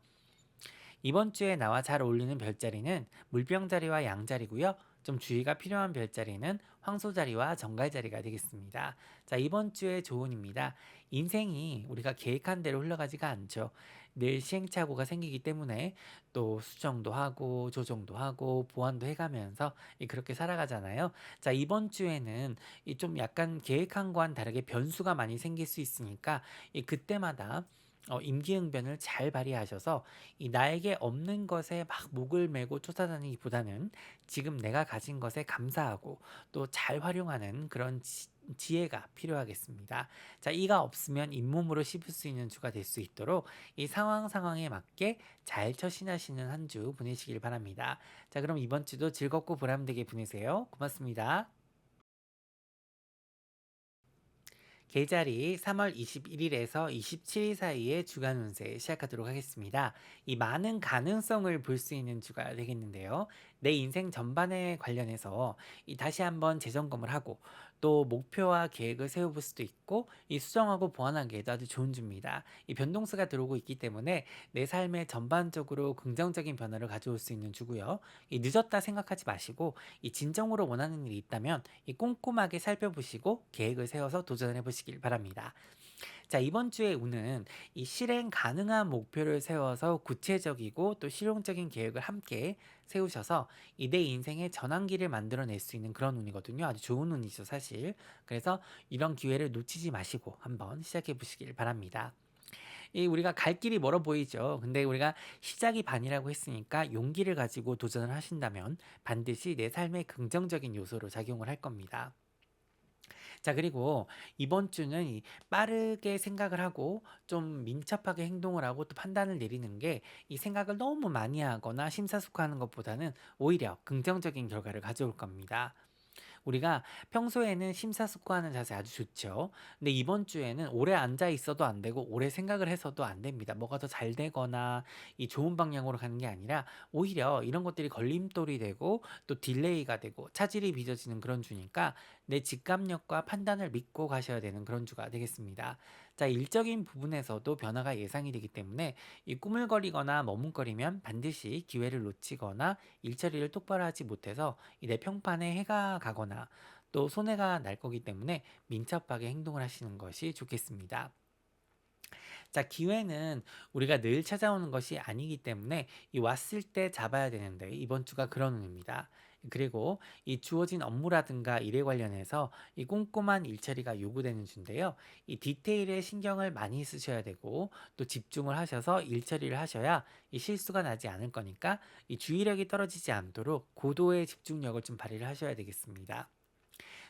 S1: 이번 주에 나와 잘 어울리는 별자리는 물병자리와 양자리고요. 좀 주의가 필요한 별자리는 황소자리와 정갈자리가 되겠습니다. 자, 이번 주의 조언입니다. 인생이 우리가 계획한 대로 흘러가지가 않죠. 늘 시행착오가 생기기 때문에 또 수정도 하고 조정도 하고 보완도 해가면서 그렇게 살아가잖아요. 자, 이번 주에는 이 좀 약간 계획한 거와는 다르게 변수가 많이 생길 수 있으니까 그때마다 임기응변을 잘 발휘하셔서 이 나에게 없는 것에 막 목을 메고 쫓아다니기보다는 지금 내가 가진 것에 감사하고 또 잘 활용하는 그런 지혜가 필요하겠습니다. 자, 이가 없으면 잇몸으로 씹을 수 있는 주가 될 수 있도록 이 상황에 맞게 잘 처신하시는 한 주 보내시길 바랍니다. 자, 그럼 이번 주도 즐겁고 보람되게 보내세요. 고맙습니다. 계절이 3월 21일에서 27일 사이의 주간 운세 시작하도록 하겠습니다. 이 많은 가능성을 볼 수 있는 주가 되겠는데요. 내 인생 전반에 관련해서 다시 한번 재점검을 하고 또 목표와 계획을 세워볼 수도 있고 이 수정하고 보완하기에도 아주 좋은 주입니다. 이 변동수가 들어오고 있기 때문에 내 삶에 전반적으로 긍정적인 변화를 가져올 수 있는 주고요. 이 늦었다 생각하지 마시고 이 진정으로 원하는 일이 있다면 이 꼼꼼하게 살펴보시고 계획을 세워서 도전해 보시길 바랍니다. 자, 이번 주의 운은 이 실행 가능한 목표를 세워서 구체적이고 또 실용적인 계획을 함께 세우셔서 이 내 인생의 전환기를 만들어낼 수 있는 그런 운이거든요. 아주 좋은 운이죠, 사실. 그래서 이런 기회를 놓치지 마시고 한번 시작해 보시길 바랍니다. 이 우리가 갈 길이 멀어 보이죠. 근데 우리가 시작이 반이라고 했으니까 용기를 가지고 도전을 하신다면 반드시 내 삶에 긍정적인 요소로 작용을 할 겁니다. 자, 그리고 이번 주는 빠르게 생각을 하고 좀 민첩하게 행동을 하고 또 판단을 내리는 게 이 생각을 너무 많이 하거나 심사숙고하는 것보다는 오히려 긍정적인 결과를 가져올 겁니다. 우리가 평소에는 심사숙고하는 자세 아주 좋죠. 근데 이번 주에는 오래 앉아 있어도 안 되고 오래 생각을 해서도 안 됩니다. 뭐가 더 잘 되거나 이 좋은 방향으로 가는 게 아니라 오히려 이런 것들이 걸림돌이 되고 또 딜레이가 되고 차질이 빚어지는 그런 주니까 내 직감력과 판단을 믿고 가셔야 되는 그런 주가 되겠습니다. 자, 일적인 부분에서도 변화가 예상이 되기 때문에 이 꾸물거리거나 머뭇거리면 반드시 기회를 놓치거나 일처리를 똑바로 하지 못해서 이 내 평판에 해가 가거나 또 손해가 날 거기 때문에 민첩하게 행동을 하시는 것이 좋겠습니다. 자, 기회는 우리가 늘 찾아오는 것이 아니기 때문에 이 왔을 때 잡아야 되는데 이번 주가 그런 운입니다. 그리고 이 주어진 업무라든가 일에 관련해서 이 꼼꼼한 일처리가 요구되는 주인데요. 이 디테일에 신경을 많이 쓰셔야 되고 또 집중을 하셔서 일처리를 하셔야 이 실수가 나지 않을 거니까 이 주의력이 떨어지지 않도록 고도의 집중력을 좀 발휘를 하셔야 되겠습니다.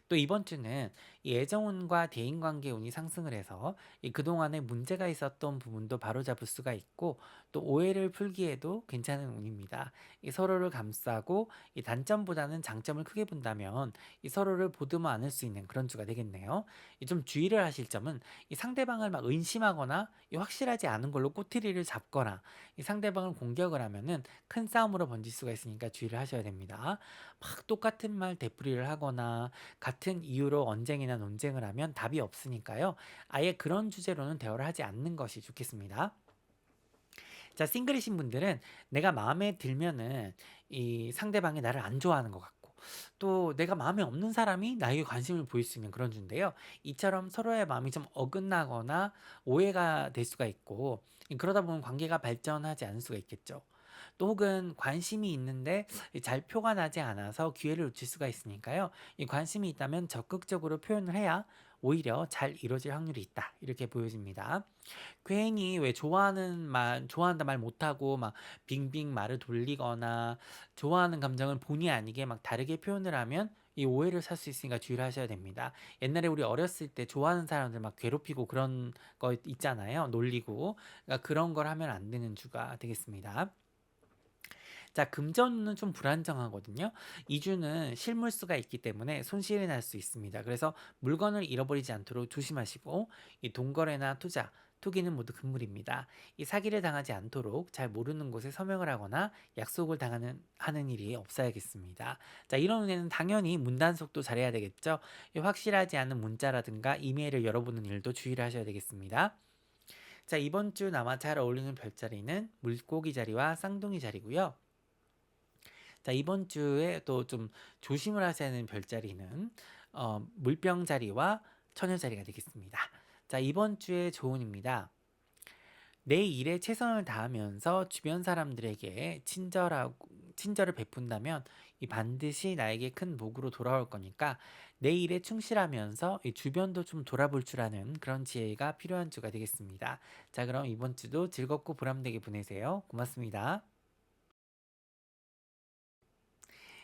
S1: 또 이번 주는 이 애정운과 대인관계 운이 상승을 해서 이 그동안에 문제가 있었던 부분도 바로잡을 수가 있고 또 오해를 풀기에도 괜찮은 운입니다. 이 서로를 감싸고 이 단점보다는 장점을 크게 본다면 이 서로를 보듬어 안을 수 있는 그런 주가 되겠네요. 이 좀 주의를 하실 점은 이 상대방을 막 의심하거나 이 확실하지 않은 걸로 꼬투리를 잡거나 이 상대방을 공격을 하면은 큰 싸움으로 번질 수가 있으니까 주의를 하셔야 됩니다. 막 똑같은 말 되풀이를 하거나 같은 이유로 언쟁이나 논쟁을 하면 답이 없으니까요. 아예 그런 주제로는 대화를 하지 않는 것이 좋겠습니다. 자, 싱글이신 분들은 내가 마음에 들면은 이 상대방이 나를 안 좋아하는 것 같고 또 내가 마음에 없는 사람이 나에게 관심을 보일 수 있는 그런 주인데요. 이처럼 서로의 마음이 좀 어긋나거나 오해가 될 수가 있고 그러다 보면 관계가 발전하지 않을 수가 있겠죠. 또 혹은 관심이 있는데 잘 표가 나지 않아서 기회를 놓칠 수가 있으니까요. 이 관심이 있다면 적극적으로 표현을 해야 오히려 잘 이루어질 확률이 있다. 이렇게 보여집니다. 괜히 왜 좋아한다 말 못하고 막 빙빙 말을 돌리거나 좋아하는 감정을 본의 아니게 막 다르게 표현을 하면 이 오해를 살 수 있으니까 주의를 하셔야 됩니다. 옛날에 우리 어렸을 때 좋아하는 사람들 막 괴롭히고 그런 거 있잖아요. 놀리고. 그러니까 그런 걸 하면 안 되는 주가 되겠습니다. 자, 금전운은 좀 불안정하거든요. 이 주는 실물수가 있기 때문에 손실이 날 수 있습니다. 그래서 물건을 잃어버리지 않도록 조심하시고 이 돈거래나 투자, 투기는 모두 금물입니다. 이 사기를 당하지 않도록 잘 모르는 곳에 서명을 하거나 약속을 하는 일이 없어야겠습니다. 자, 이런 운에는 당연히 문단속도 잘해야 되겠죠. 이 확실하지 않은 문자라든가 이메일을 열어보는 일도 주의를 하셔야 되겠습니다. 자, 이번 주 나와 잘 어울리는 별자리는 물고기 자리와 쌍둥이 자리고요. 자, 이번 주에 또 좀 조심을 하셔야 하는 별자리는 물병 자리와 처녀 자리가 되겠습니다. 자, 이번 주의 조언입니다. 내 일에 최선을 다하면서 주변 사람들에게 친절을 베푼다면 이 반드시 나에게 큰 복으로 돌아올 거니까 내 일에 충실하면서 이 주변도 좀 돌아볼 줄 아는 그런 지혜가 필요한 주가 되겠습니다. 자, 그럼 이번 주도 즐겁고 보람되게 보내세요. 고맙습니다.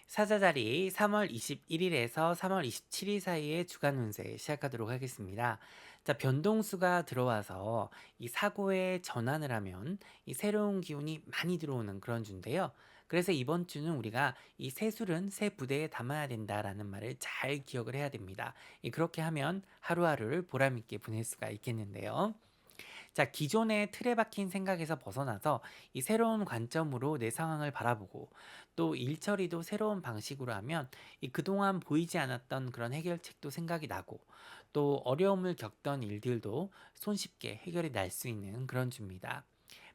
S1: 사자자리 3월 21일에서 3월 27일 사이의 주간 운세 시작하도록 하겠습니다. 자, 변동수가 들어와서 이 사고에 전환을 하면 이 새로운 기운이 많이 들어오는 그런 주인데요. 그래서 이번 주는 우리가 이 새술은 새 부대에 담아야 된다라는 말을 잘 기억을 해야 됩니다. 그렇게 하면 하루하루를 보람있게 보낼 수가 있겠는데요. 자, 기존의 틀에 박힌 생각에서 벗어나서 이 새로운 관점으로 내 상황을 바라보고 또 일처리도 새로운 방식으로 하면 이 그동안 보이지 않았던 그런 해결책도 생각이 나고 또 어려움을 겪던 일들도 손쉽게 해결이 날 수 있는 그런 주입니다.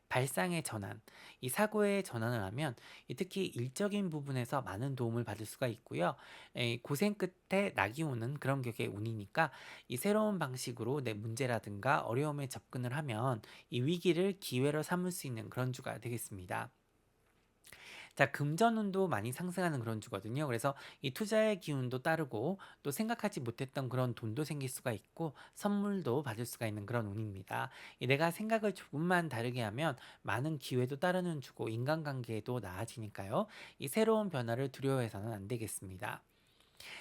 S1: 발상의 전환, 이 사고의 전환을 하면 특히 일적인 부분에서 많은 도움을 받을 수가 있고요. 고생 끝에 낙이 오는 그런 격의 운이니까 이 새로운 방식으로 내 문제라든가 어려움에 접근을 하면 이 위기를 기회로 삼을 수 있는 그런 주가 되겠습니다. 자, 금전운도 많이 상승하는 그런 주거든요. 그래서 이 투자의 기운도 따르고 또 생각하지 못했던 그런 돈도 생길 수가 있고 선물도 받을 수가 있는 그런 운입니다. 내가 생각을 조금만 다르게 하면 많은 기회도 따르는 주고 인간관계도 나아지니까요. 이 새로운 변화를 두려워해서는 안 되겠습니다.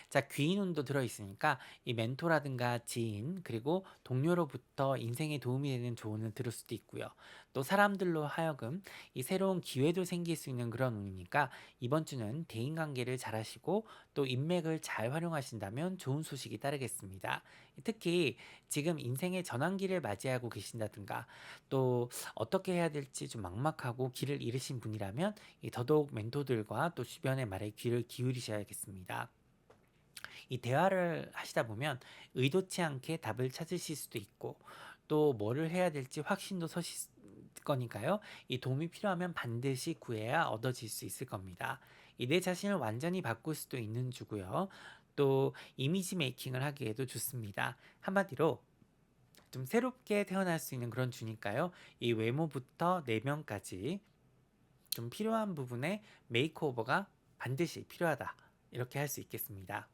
S1: 자, 귀인운도 들어있으니까 이 멘토라든가 지인, 그리고 동료로부터 인생에 도움이 되는 조언을 들을 수도 있고요. 또 사람들로 하여금 이 새로운 기회도 생길 수 있는 그런 운이니까 이번 주는 대인관계를 잘 하시고 또 인맥을 잘 활용하신다면 좋은 소식이 따르겠습니다. 특히 지금 인생의 전환기를 맞이하고 계신다든가 또 어떻게 해야 될지 좀 막막하고 길을 잃으신 분이라면 이 더더욱 멘토들과 또 주변의 말에 귀를 기울이셔야겠습니다. 이 대화를 하시다 보면 의도치 않게 답을 찾으실 수도 있고 또 뭐를 해야 될지 확신도 서실 거니까요. 이 도움이 필요하면 반드시 구해야 얻어질 수 있을 겁니다. 이 내 자신을 완전히 바꿀 수도 있는 주고요. 또 이미지 메이킹을 하기에도 좋습니다. 한마디로 좀 새롭게 태어날 수 있는 그런 주니까요. 이 외모부터 내면까지 좀 필요한 부분에 메이크오버가 반드시 필요하다. 이렇게 할 수 있겠습니다.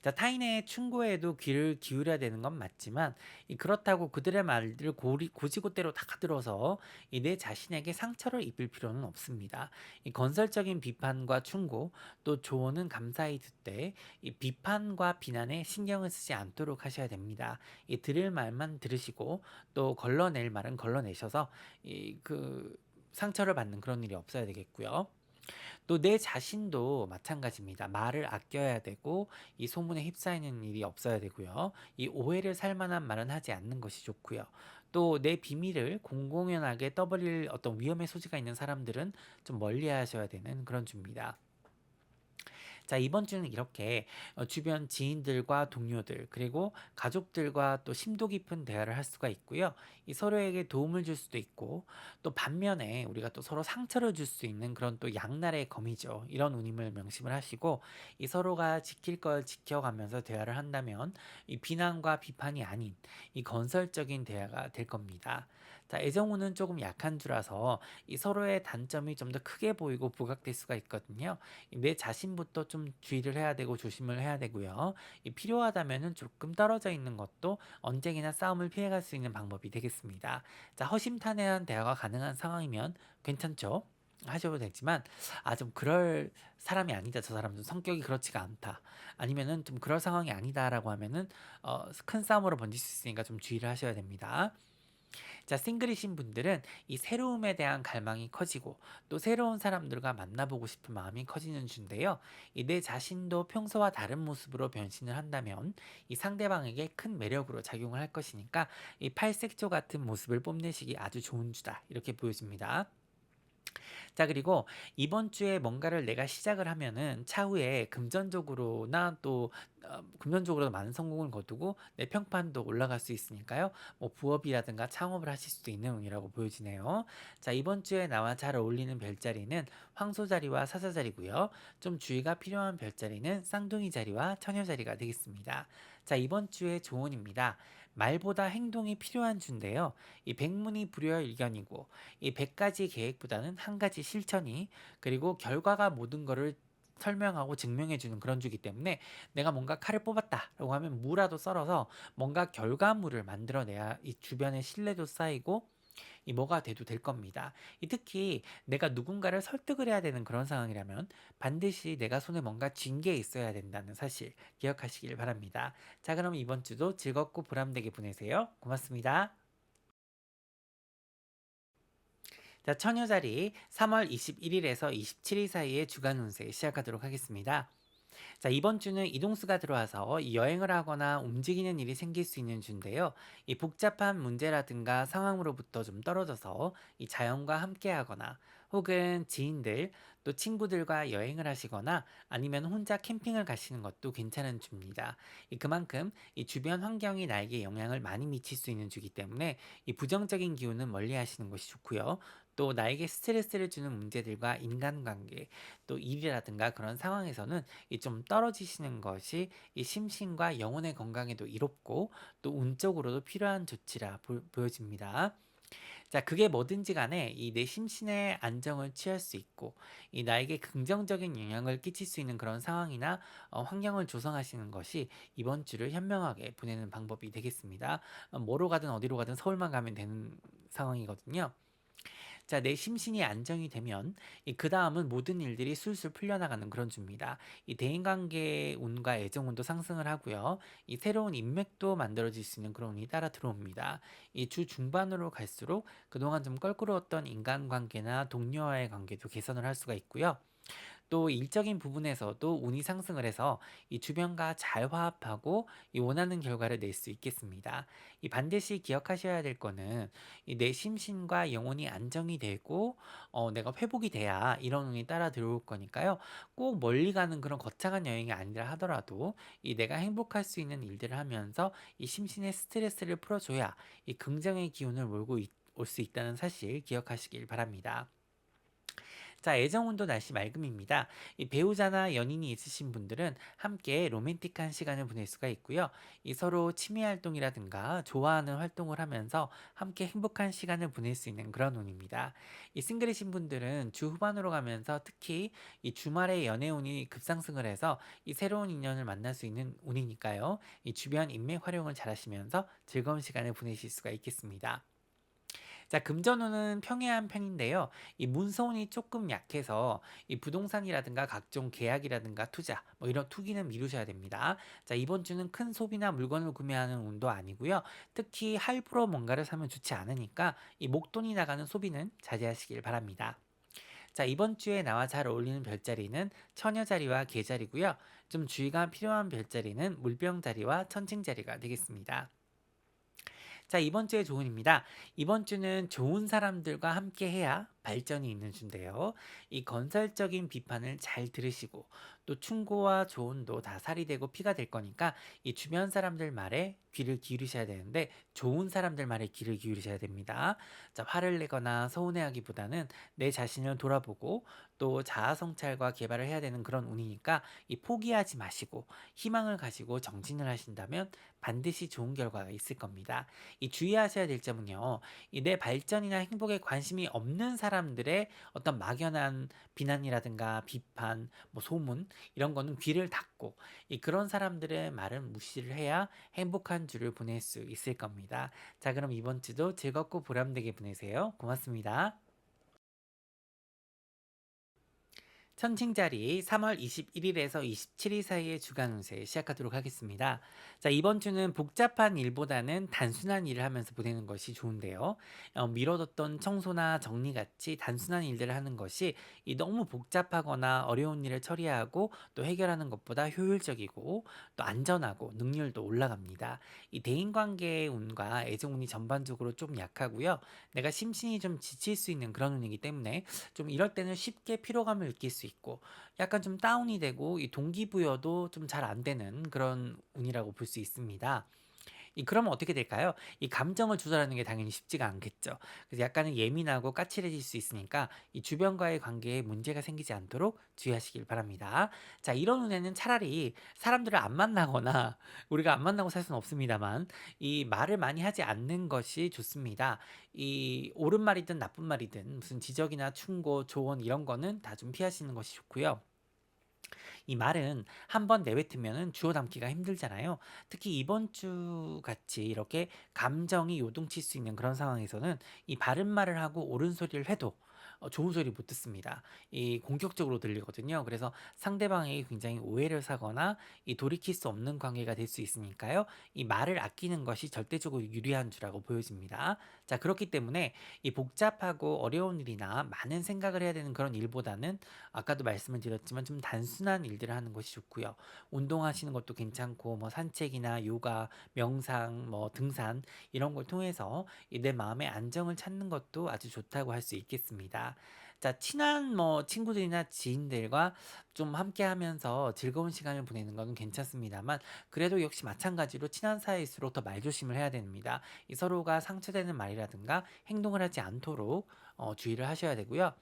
S1: 자, 타인의 충고에도 귀를 기울여야 되는 건 맞지만 그렇다고 그들의 말들을 고지고대로 다 들어서 내 자신에게 상처를 입을 필요는 없습니다. 이 건설적인 비판과 충고 또 조언은 감사히 듣되 이 비판과 비난에 신경을 쓰지 않도록 하셔야 됩니다. 들을 말만 들으시고 또 걸러낼 말은 걸러내셔서 그 상처를 받는 그런 일이 없어야 되겠고요. 또 내 자신도 마찬가지입니다. 말을 아껴야 되고 이 소문에 휩싸이는 일이 없어야 되고요. 이 오해를 살 만한 말은 하지 않는 것이 좋고요. 또 내 비밀을 공공연하게 떠벌릴 어떤 위험의 소지가 있는 사람들은 좀 멀리 하셔야 되는 그런 주입니다. 자, 이번 주는 이렇게 주변 지인들과 동료들, 그리고 가족들과 또 심도 깊은 대화를 할 수가 있고요. 이 서로에게 도움을 줄 수도 있고, 또 반면에 우리가 또 서로 상처를 줄 수 있는 그런 또 양날의 검이죠. 이런 운임을 명심을 하시고, 이 서로가 지킬 걸 지켜가면서 대화를 한다면, 이 비난과 비판이 아닌 이 건설적인 대화가 될 겁니다. 자, 애정운은 조금 약한 주라서 이 서로의 단점이 좀 더 크게 보이고 부각될 수가 있거든요. 내 자신부터 좀 주의를 해야 되고 조심을 해야 되고요. 필요하다면은 조금 떨어져 있는 것도 언쟁이나 싸움을 피해갈 수 있는 방법이 되겠습니다. 자, 허심탄회한 대화가 가능한 상황이면 괜찮죠? 하셔도 되지만 좀 그럴 사람이 아니다, 저 사람은 성격이 그렇지가 않다, 아니면은 좀 그럴 상황이 아니다라고 하면은 큰 싸움으로 번질 수 있으니까 좀 주의를 하셔야 됩니다. 자, 싱글이신 분들은 이 새로움에 대한 갈망이 커지고 또 새로운 사람들과 만나보고 싶은 마음이 커지는 주인데요. 이 내 자신도 평소와 다른 모습으로 변신을 한다면 이 상대방에게 큰 매력으로 작용을 할 것이니까 이 팔색조 같은 모습을 뽐내시기 아주 좋은 주다. 이렇게 보여집니다. 자, 그리고 이번 주에 뭔가를 내가 시작을 하면은 차후에 금전적으로나 또 금전적으로도 많은 성공을 거두고 내 평판도 올라갈 수 있으니까요. 뭐 부업이라든가 창업을 하실 수도 있는 운이라고 보여지네요. 자, 이번 주에 나와 잘 어울리는 별자리는 황소 자리와 사자 자리고요. 좀 주의가 필요한 별자리는 쌍둥이 자리와 처녀 자리가 되겠습니다. 자, 이번 주의 조언입니다. 말보다 행동이 필요한 주인데요. 이 백문이 불여일견이고 이 100가지 계획보다는 한 가지 실천이, 그리고 결과가 모든 거를 설명하고 증명해 주는 그런 주기 때문에 내가 뭔가 칼을 뽑았다라고 하면 무라도 썰어서 뭔가 결과물을 만들어내야 이 주변에 신뢰도 쌓이고 이 뭐가 돼도 될 겁니다. 특히 내가 누군가를 설득을 해야 되는 그런 상황이라면 반드시 내가 손에 뭔가 쥔 게 있어야 된다는 사실 기억하시길 바랍니다. 자, 그럼 이번 주도 즐겁고 보람되게 보내세요. 고맙습니다. 자, 처녀자리 3월 21일에서 27일 사이의 주간 운세 시작하도록 하겠습니다. 자, 이번 주는 이동수가 들어와서 이 여행을 하거나 움직이는 일이 생길 수 있는 주인데요. 이 복잡한 문제라든가 상황으로부터 좀 떨어져서 이 자연과 함께 하거나 혹은 지인들 또 친구들과 여행을 하시거나 아니면 혼자 캠핑을 가시는 것도 괜찮은 주입니다. 그만큼 이 주변 환경이 나에게 영향을 많이 미칠 수 있는 주기 때문에 이 부정적인 기운은 멀리 하시는 것이 좋고요. 또 나에게 스트레스를 주는 문제들과 인간관계 또 일이라든가 그런 상황에서는 이 좀 떨어지시는 것이 이 심신과 영혼의 건강에도 이롭고 또 운적으로도 필요한 조치라 보여집니다. 자, 그게 뭐든지 간에 이 내 심신의 안정을 취할 수 있고 이 나에게 긍정적인 영향을 끼칠 수 있는 그런 상황이나 환경을 조성하시는 것이 이번 주를 현명하게 보내는 방법이 되겠습니다. 뭐로 가든 어디로 가든 서울만 가면 되는 상황이거든요. 자, 내 심신이 안정이 되면 그다음은 모든 일들이 술술 풀려나가는 그런 주입니다. 이 대인관계 운과 애정운도 상승을 하고요. 이 새로운 인맥도 만들어질 수 있는 그런 운이 따라 들어옵니다. 이 주 중반으로 갈수록 그동안 좀 껄끄러웠던 인간관계나 동료와의 관계도 개선을 할 수가 있고요. 또 일적인 부분에서도 운이 상승을 해서 이 주변과 잘 화합하고 이 원하는 결과를 낼 수 있겠습니다. 이 반드시 기억하셔야 될 거는 이 내 심신과 영혼이 안정이 되고 내가 회복이 돼야 이런 운이 따라 들어올 거니까요. 꼭 멀리 가는 그런 거창한 여행이 아니라 하더라도 이 내가 행복할 수 있는 일들을 하면서 이 심신의 스트레스를 풀어줘야 이 긍정의 기운을 몰고 올 수 있다는 사실 기억하시길 바랍니다. 자, 애정운도 날씨 맑음입니다. 이 배우자나 연인이 있으신 분들은 함께 로맨틱한 시간을 보낼 수가 있고요. 이 서로 취미 활동이라든가 좋아하는 활동을 하면서 함께 행복한 시간을 보낼 수 있는 그런 운입니다. 이 싱글이신 분들은 주 후반으로 가면서 특히 이 주말에 연애운이 급상승을 해서 이 새로운 인연을 만날 수 있는 운이니까요. 이 주변 인맥 활용을 잘 하시면서 즐거운 시간을 보내실 수가 있겠습니다. 자, 금전운은 평이한 편인데요. 이 문서운이 조금 약해서 이 부동산이라든가 각종 계약이라든가 투자, 뭐 이런 투기는 미루셔야 됩니다. 자, 이번 주는 큰 소비나 물건을 구매하는 운도 아니고요. 특히 할부로 뭔가를 사면 좋지 않으니까 이 목돈이 나가는 소비는 자제하시길 바랍니다. 자, 이번 주에 나와 잘 어울리는 별자리는 처녀자리와 개자리고요. 좀 주의가 필요한 별자리는 물병자리와 천칭자리가 되겠습니다. 자, 이번 주의 조언입니다. 이번 주는 좋은 사람들과 함께 해야 발전이 있는 주인데요. 이 건설적인 비판을 잘 들으시고 또 충고와 조언도 다 살이 되고 피가 될 거니까 이 주변 사람들 말에 귀를 기울이셔야 되는데 좋은 사람들 말에 귀를 기울이셔야 됩니다. 자, 화를 내거나 서운해하기보다는 내 자신을 돌아보고 또 자아 성찰과 개발을 해야 되는 그런 운이니까 이 포기하지 마시고 희망을 가지고 정진을 하신다면 반드시 좋은 결과가 있을 겁니다. 이 주의하셔야 될 점은요. 이 내 발전이나 행복에 관심이 없는 사람들의 어떤 막연한 비난이라든가 비판, 뭐 소문 이런 거는 귀를 닫고 이 그런 사람들의 말은 무시를 해야 행복한 주를 보낼 수 있을 겁니다. 자, 그럼 이번 주도 즐겁고 보람되게 보내세요. 고맙습니다. 천칭자리 3월 21일에서 27일 사이의 주간 운세 시작하도록 하겠습니다. 자, 이번 주는 복잡한 일보다는 단순한 일을 하면서 보내는 것이 좋은데요. 미뤄뒀던 청소나 정리같이 단순한 일들을 하는 것이 이 너무 복잡하거나 어려운 일을 처리하고 또 해결하는 것보다 효율적이고 또 안전하고 능률도 올라갑니다. 이 대인관계의 운과 애정운이 전반적으로 좀 약하고요. 내가 심신이 좀 지칠 수 있는 그런 운이기 때문에 좀 이럴 때는 쉽게 피로감을 느낄 수 있고 약간 좀 다운이 되고 이 동기부여도 좀 잘 안 되는 그런 운이라고 볼 수 있습니다. 그러면 어떻게 될까요? 이 감정을 조절하는 게 당연히 쉽지가 않겠죠. 그래서 약간은 예민하고 까칠해질 수 있으니까 이 주변과의 관계에 문제가 생기지 않도록 주의하시길 바랍니다. 자, 이런 운에는 차라리 사람들을 안 만나거나 우리가 안 만나고 살 수는 없습니다만 이 말을 많이 하지 않는 것이 좋습니다. 이 옳은 말이든 나쁜 말이든 무슨 지적이나 충고, 조언 이런 거는 다 좀 피하시는 것이 좋고요. 이 말은 한 번 내뱉으면은 주워 담기가 힘들잖아요. 특히 이번 주 같이 이렇게 감정이 요동칠 수 있는 그런 상황에서는 이 바른 말을 하고 옳은 소리를 해도 좋은 소리 못 듣습니다. 이 공격적으로 들리거든요. 그래서 상대방에게 굉장히 오해를 사거나 이 돌이킬 수 없는 관계가 될 수 있으니까요. 이 말을 아끼는 것이 절대적으로 유리한 주라고 보여집니다. 자, 그렇기 때문에 이 복잡하고 어려운 일이나 많은 생각을 해야 되는 그런 일보다는 아까도 말씀을 드렸지만 좀 단순한 일들을 하는 것이 좋고요. 운동하시는 것도 괜찮고 뭐 산책이나 요가, 명상, 뭐 등산 이런 걸 통해서 내 마음의 안정을 찾는 것도 아주 좋다고 할 수 있겠습니다. 자, 친한 뭐 친구들이나 지인들과 좀 함께 하면서 즐거운 시간을 보내는 것은 괜찮습니다만 그래도 역시 마찬가지로 친한 사이일수록 더 말조심을 해야 됩니다. 이 서로가 상처되는 말이라든가 행동을 하지 않도록 주의를 하셔야 되고요.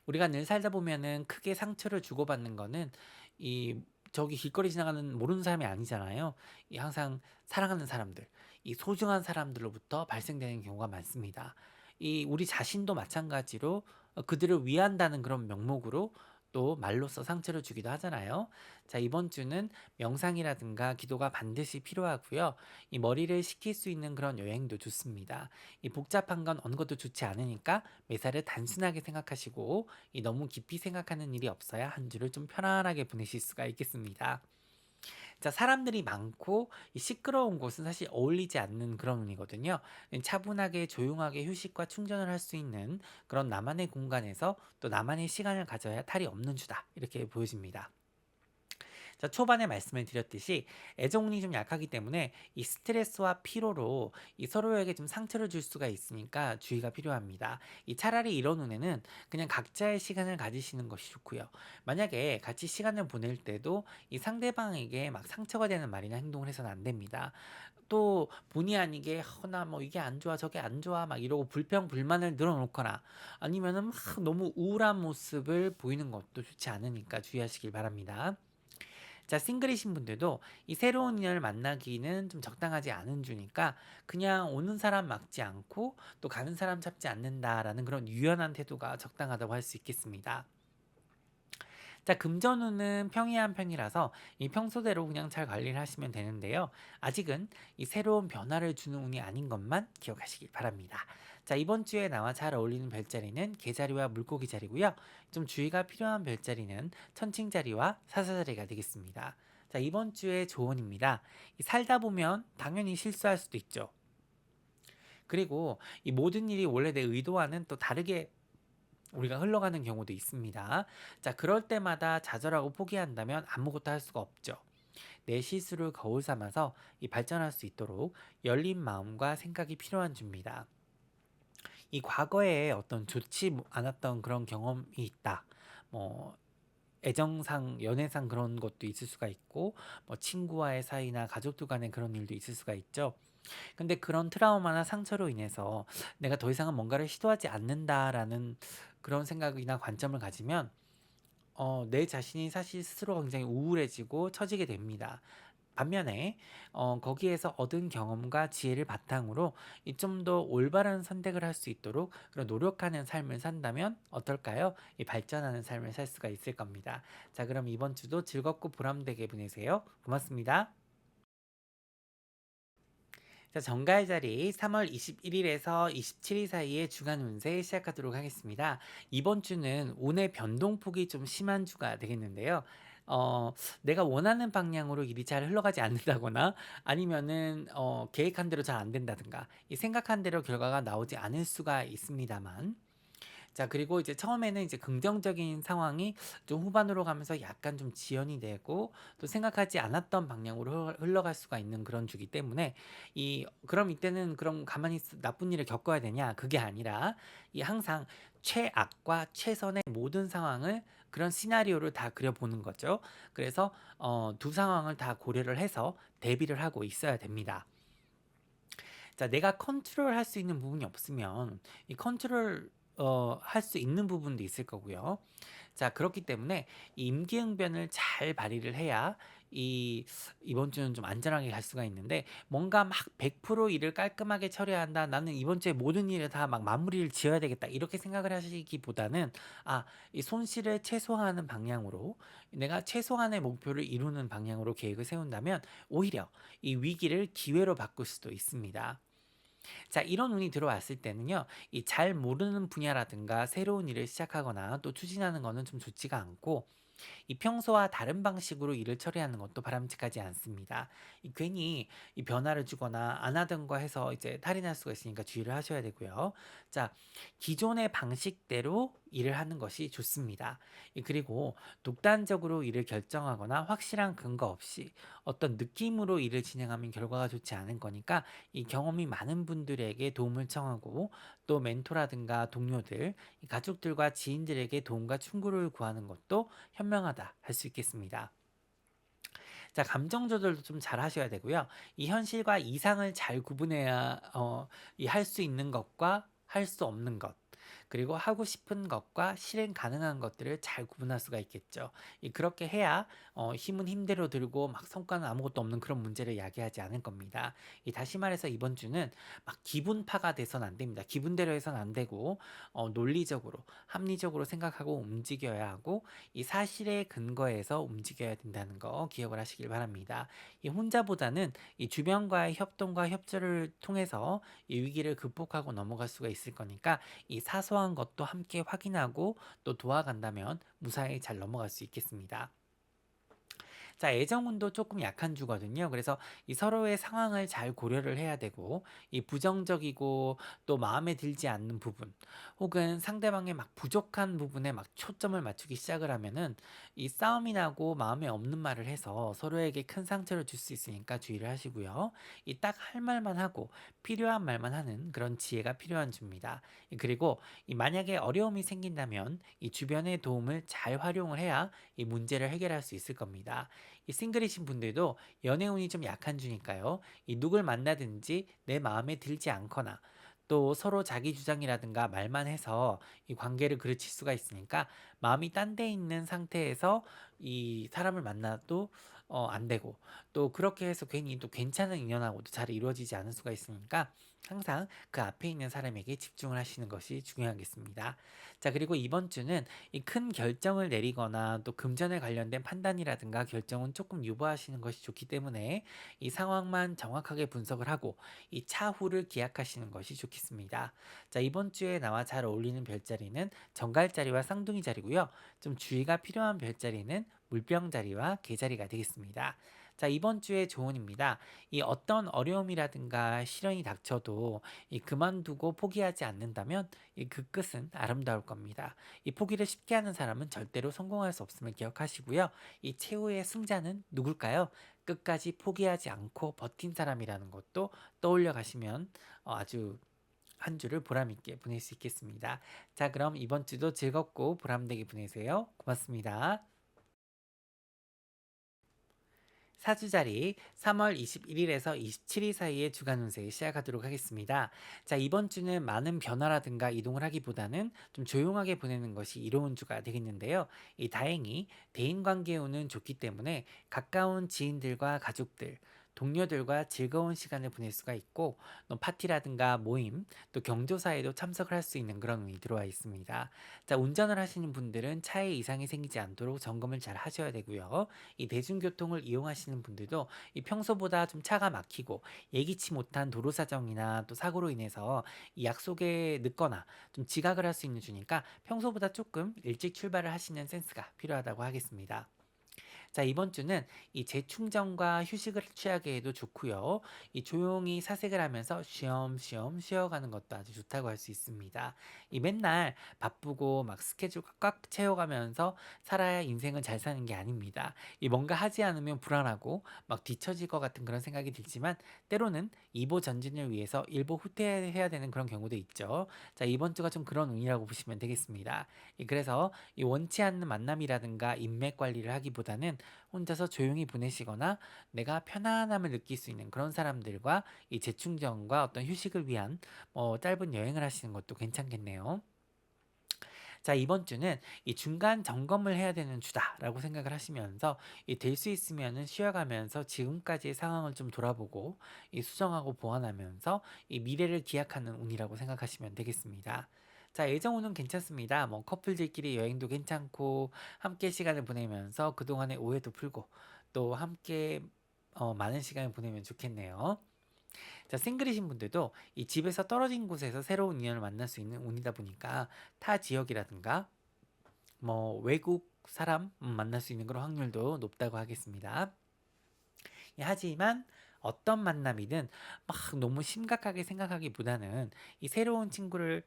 S1: 우리가 늘 살다 보면은 크게 상처를 주고받는 거는 이 저기 길거리 지나가는 모르는 사람이 아니잖아요. 이 항상 사랑하는 사람들, 이 소중한 사람들로부터 발생되는 경우가 많습니다. 이 우리 자신도 마찬가지로 그들을 위한다는 그런 명목으로 또 말로써 상처를 주기도 하잖아요. 자, 이번 주는 명상이라든가 기도가 반드시 필요하고요. 이 머리를 식힐 수 있는 그런 여행도 좋습니다. 이 복잡한 건 어느 것도 좋지 않으니까 매사를 단순하게 생각하시고 이 너무 깊이 생각하는 일이 없어야 한 주를 좀 편안하게 보내실 수가 있겠습니다. 자, 사람들이 많고 이 시끄러운 곳은 사실 어울리지 않는 그런 운이거든요. 차분하게 조용하게 휴식과 충전을 할 수 있는 그런 나만의 공간에서 또 나만의 시간을 가져야 탈이 없는 주다. 이렇게 보여집니다. 자, 초반에 말씀을 드렸듯이 애정운이 좀 약하기 때문에 이 스트레스와 피로로 이 서로에게 좀 상처를 줄 수가 있으니까 주의가 필요합니다. 이 차라리 이런 운에는 그냥 각자의 시간을 가지시는 것이 좋고요. 만약에 같이 시간을 보낼 때도 이 상대방에게 막 상처가 되는 말이나 행동을 해서는 안 됩니다. 또 본의 아니게 나 뭐 이게 안 좋아 저게 안 좋아 막 이러고 불평 불만을 늘어놓거나 아니면은 막 너무 우울한 모습을 보이는 것도 좋지 않으니까 주의하시길 바랍니다. 자, 싱글이신 분들도 이 새로운 인연을 만나기는 좀 적당하지 않은 주니까 그냥 오는 사람 막지 않고 또 가는 사람 잡지 않는다라는 그런 유연한 태도가 적당하다고 할 수 있겠습니다. 자, 금전운은 평이한 편이라서 이 평소대로 그냥 잘 관리를 하시면 되는데요. 아직은 이 새로운 변화를 주는 운이 아닌 것만 기억하시길 바랍니다. 자, 이번 주에 나와 잘 어울리는 별자리는 개자리와 물고기 자리고요. 좀 주의가 필요한 별자리는 천칭 자리와 사사 자리가 되겠습니다. 자, 이번 주의 조언입니다. 이 살다 보면 당연히 실수할 수도 있죠. 그리고 이 모든 일이 원래 내 의도와는 또 다르게 우리가 흘러가는 경우도 있습니다. 자, 그럴 때마다 좌절하고 포기한다면 아무것도 할 수가 없죠. 내 실수를 거울 삼아서 이 발전할 수 있도록 열린 마음과 생각이 필요한 주입니다. 이 과거에 어떤 좋지 않았던 그런 경험이 있다. 뭐 애정상, 연애상 그런 것도 있을 수가 있고, 뭐 친구와의 사이나 가족들 간의 그런 일도 있을 수가 있죠. 근데 그런 트라우마나 상처로 인해서 내가 더 이상은 뭔가를 시도하지 않는다라는 그런 생각이나 관점을 가지면 내 자신이 사실 스스로 굉장히 우울해지고 처지게 됩니다. 반면에 거기에서 얻은 경험과 지혜를 바탕으로 이 좀 더 올바른 선택을 할 수 있도록 그런 노력하는 삶을 산다면 어떨까요? 이 발전하는 삶을 살 수가 있을 겁니다. 자, 그럼 이번 주도 즐겁고 보람되게 보내세요. 고맙습니다. 자, 정가의 자리 3월 21일에서 27일 사이의 주간 운세 시작하도록 하겠습니다. 이번 주는 운의 변동폭이 좀 심한 주가 되겠는데요. 어, 내가 원하는 방향으로 일이 잘 흘러가지 않는다거나 아니면은 계획한 대로 잘 안 된다든가 이 생각한 대로 결과가 나오지 않을 수가 있습니다만 자, 그리고 이제 처음에는 이제 긍정적인 상황이 좀 후반으로 가면서 약간 좀 지연이 되고 또 생각하지 않았던 방향으로 흘러갈 수가 있는 그런 주기 때문에 그럼 이때는 그럼 가만히 나쁜 일을 겪어야 되냐? 그게 아니라 이 항상 최악과 최선의 모든 상황을 그런 시나리오를 다 그려보는 거죠. 그래서 두 상황을 다 고려를 해서 대비를 하고 있어야 됩니다. 자, 내가 컨트롤할 수 있는 부분이 없으면 이 컨트롤 할 수 있는 부분도 있을 거고요. 자, 그렇기 때문에 이 임기응변을 잘 발휘를 해야 이번 주는 좀 안전하게 갈 수가 있는데 뭔가 막 100% 일을 깔끔하게 처리해야 한다. 나는 이번 주에 모든 일을 다 막 마무리를 지어야 되겠다. 이렇게 생각을 하시기보다는 이 손실을 최소화하는 방향으로 내가 최소한의 목표를 이루는 방향으로 계획을 세운다면 오히려 이 위기를 기회로 바꿀 수도 있습니다. 자, 이런 운이 들어왔을 때는요, 이 잘 모르는 분야라든가 새로운 일을 시작하거나 또 추진하는 거는 좀 좋지가 않고, 이 평소와 다른 방식으로 일을 처리하는 것도 바람직하지 않습니다. 괜히 이 변화를 주거나 안 하던 거 해서 이제 탈이 날 수가 있으니까 주의를 하셔야 되고요. 자, 기존의 방식대로 일을 하는 것이 좋습니다. 그리고 독단적으로 일을 결정하거나 확실한 근거 없이 어떤 느낌으로 일을 진행하면 결과가 좋지 않은 거니까 이 경험이 많은 분들에게 도움을 청하고 또 멘토라든가 동료들, 이 가족들과 지인들에게 도움과 충고를 구하는 것도 현명하다 할 수 있겠습니다. 자, 감정 조절도 좀 잘 하셔야 되고요. 이 현실과 이상을 잘 구분해야 할 수 있는 것과 할 수 없는 것. 그리고 하고 싶은 것과 실행 가능한 것들을 잘 구분할 수가 있겠죠. 그렇게 해야 힘은 힘대로 들고 막 성과는 아무것도 없는 그런 문제를 야기하지 않을 겁니다. 다시 말해서 이번 주는 막 기분파가 돼서는 안 됩니다. 기분대로 해서는 안 되고 논리적으로 합리적으로 생각하고 움직여야 하고 이 사실에 근거해서 움직여야 된다는 거 기억을 하시길 바랍니다. 이 혼자보다는 이 주변과의 협동과 협조를 통해서 이 위기를 극복하고 넘어갈 수가 있을 거니까 이 사소한 것도 함께 확인하고 또 도와간다면 무사히 잘 넘어갈 수 있겠습니다. 자, 애정운도 조금 약한 주거든요. 그래서 이 서로의 상황을 잘 고려를 해야 되고, 이 부정적이고 또 마음에 들지 않는 부분, 혹은 상대방의 막 부족한 부분에 막 초점을 맞추기 시작을 하면은 이 싸움이 나고 마음에 없는 말을 해서 서로에게 큰 상처를 줄 수 있으니까 주의를 하시고요. 이 딱 할 말만 하고 필요한 말만 하는 그런 지혜가 필요한 주입니다. 그리고 이 만약에 어려움이 생긴다면 이 주변의 도움을 잘 활용을 해야 이 문제를 해결할 수 있을 겁니다. 이 싱글이신 분들도 연애운이 좀 약한 주니까요. 이 누굴 만나든지 내 마음에 들지 않거나 또 서로 자기 주장이라든가 말만 해서 이 관계를 그르칠 수가 있으니까 마음이 딴 데 있는 상태에서 이 사람을 만나도 안 되고 또 그렇게 해서 괜히 또 괜찮은 인연하고도 잘 이루어지지 않을 수가 있으니까 항상 그 앞에 있는 사람에게 집중을 하시는 것이 중요하겠습니다. 자, 그리고 이번 주는 이 큰 결정을 내리거나 또 금전에 관련된 판단이라든가 결정은 조금 유보하시는 것이 좋기 때문에 이 상황만 정확하게 분석을 하고 이 차후를 기약하시는 것이 좋겠습니다. 자, 이번 주에 나와 잘 어울리는 별자리는 정갈자리와 쌍둥이 자리고요. 좀 주의가 필요한 별자리는 물병자리와 개자리가 되겠습니다. 자, 이번 주의 조언입니다. 이 어떤 어려움이라든가 시련이 닥쳐도 이 그만두고 포기하지 않는다면 이 그 끝은 아름다울 겁니다. 이 포기를 쉽게 하는 사람은 절대로 성공할 수 없음을 기억하시고요. 이 최후의 승자는 누굴까요? 끝까지 포기하지 않고 버틴 사람이라는 것도 떠올려 가시면 아주 한 주를 보람 있게 보낼 수 있겠습니다. 자, 그럼 이번 주도 즐겁고 보람되게 보내세요. 고맙습니다. 사주자리 3월 21일에서 27일 사이의 주간 운세 시작하도록 하겠습니다. 자, 이번 주는 많은 변화라든가 이동을 하기보다는 좀 조용하게 보내는 것이 이로운 주가 되겠는데요. 다행히 대인관계 운은 좋기 때문에 가까운 지인들과 가족들, 동료들과 즐거운 시간을 보낼 수가 있고 또 파티라든가 모임, 또 경조사에도 참석을 할 수 있는 그런 운이 들어와 있습니다. 자, 운전을 하시는 분들은 차에 이상이 생기지 않도록 점검을 잘 하셔야 되고요. 이 대중교통을 이용하시는 분들도 이 평소보다 좀 차가 막히고 예기치 못한 도로 사정이나 또 사고로 인해서 이 약속에 늦거나 좀 지각을 할 수 있는 주니까 평소보다 조금 일찍 출발을 하시는 센스가 필요하다고 하겠습니다. 자, 이번 주는 이 재충전과 휴식을 취하게 해도 좋고요. 이 조용히 사색을 하면서 쉬엄쉬엄 쉬어가는 것도 아주 좋다고 할 수 있습니다. 이 맨날 바쁘고 막 스케줄 꽉 채워가면서 살아야 인생은 잘 사는 게 아닙니다. 이 뭔가 하지 않으면 불안하고 막 뒤처질 것 같은 그런 생각이 들지만 때로는 이보 전진을 위해서 일보 후퇴해야 되는 그런 경우도 있죠. 자, 이번 주가 좀 그런 운이라고 보시면 되겠습니다. 그래서 이 원치 않는 만남이라든가 인맥 관리를 하기보다는 혼자서 조용히 보내시거나 내가 편안함을 느낄 수 있는 그런 사람들과 이 재충전과 어떤 휴식을 위한 짧은 여행을 하시는 것도 괜찮겠네요. 자, 이번 주는 이 중간 점검을 해야 되는 주다라고 생각을 하시면서 이 될 수 있으면은 쉬어가면서 지금까지의 상황을 좀 돌아보고 이 수정하고 보완하면서 이 미래를 기약하는 운이라고 생각하시면 되겠습니다. 자, 애정운은 괜찮습니다. 뭐 커플들끼리 여행도 괜찮고 함께 시간을 보내면서 그동안의 오해도 풀고 또 함께 많은 시간을 보내면 좋겠네요. 자, 싱글이신 분들도 이 집에서 떨어진 곳에서 새로운 인연을 만날 수 있는 운이다 보니까 타 지역이라든가 뭐 외국 사람 만날 수 있는 그런 확률도 높다고 하겠습니다. 하지만 어떤 만남이든 막 너무 심각하게 생각하기보다는 이 새로운 친구를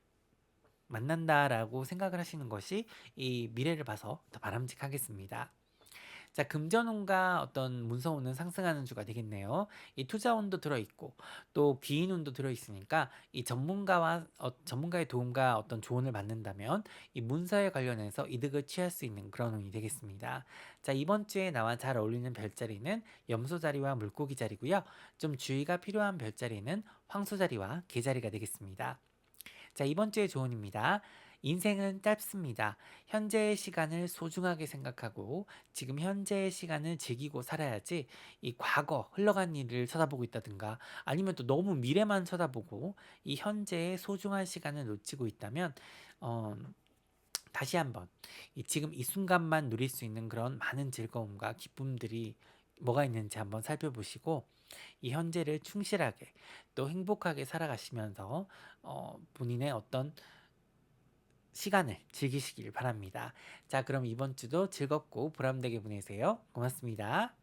S1: 만난다라고 생각을 하시는 것이 이 미래를 봐서 더 바람직하겠습니다. 자, 금전운과 어떤 문서운은 상승하는 주가 되겠네요. 이 투자운도 들어있고 또 귀인운도 들어있으니까 이 전문가의 도움과 어떤 조언을 받는다면 이 문서에 관련해서 이득을 취할 수 있는 그런 운이 되겠습니다. 자, 이번 주에 나와 잘 어울리는 별자리는 염소 자리와 물고기 자리고요. 좀 주의가 필요한 별자리는 황소 자리와 개 자리가 되겠습니다. 자, 이번 주의 조언입니다. 인생은 짧습니다. 현재의 시간을 소중하게 생각하고 지금 현재의 시간을 즐기고 살아야지 이 과거 흘러간 일을 쳐다보고 있다든가 아니면 또 너무 미래만 쳐다보고 이 현재의 소중한 시간을 놓치고 있다면 어, 다시 한번 이 지금 이 순간만 누릴 수 있는 그런 많은 즐거움과 기쁨들이 뭐가 있는지 한번 살펴보시고 이 현재를 충실하게 또 행복하게 살아가시면서 본인의 어떤 시간을 즐기시길 바랍니다. 자, 그럼 이번 주도 즐겁고 보람되게 보내세요. 고맙습니다.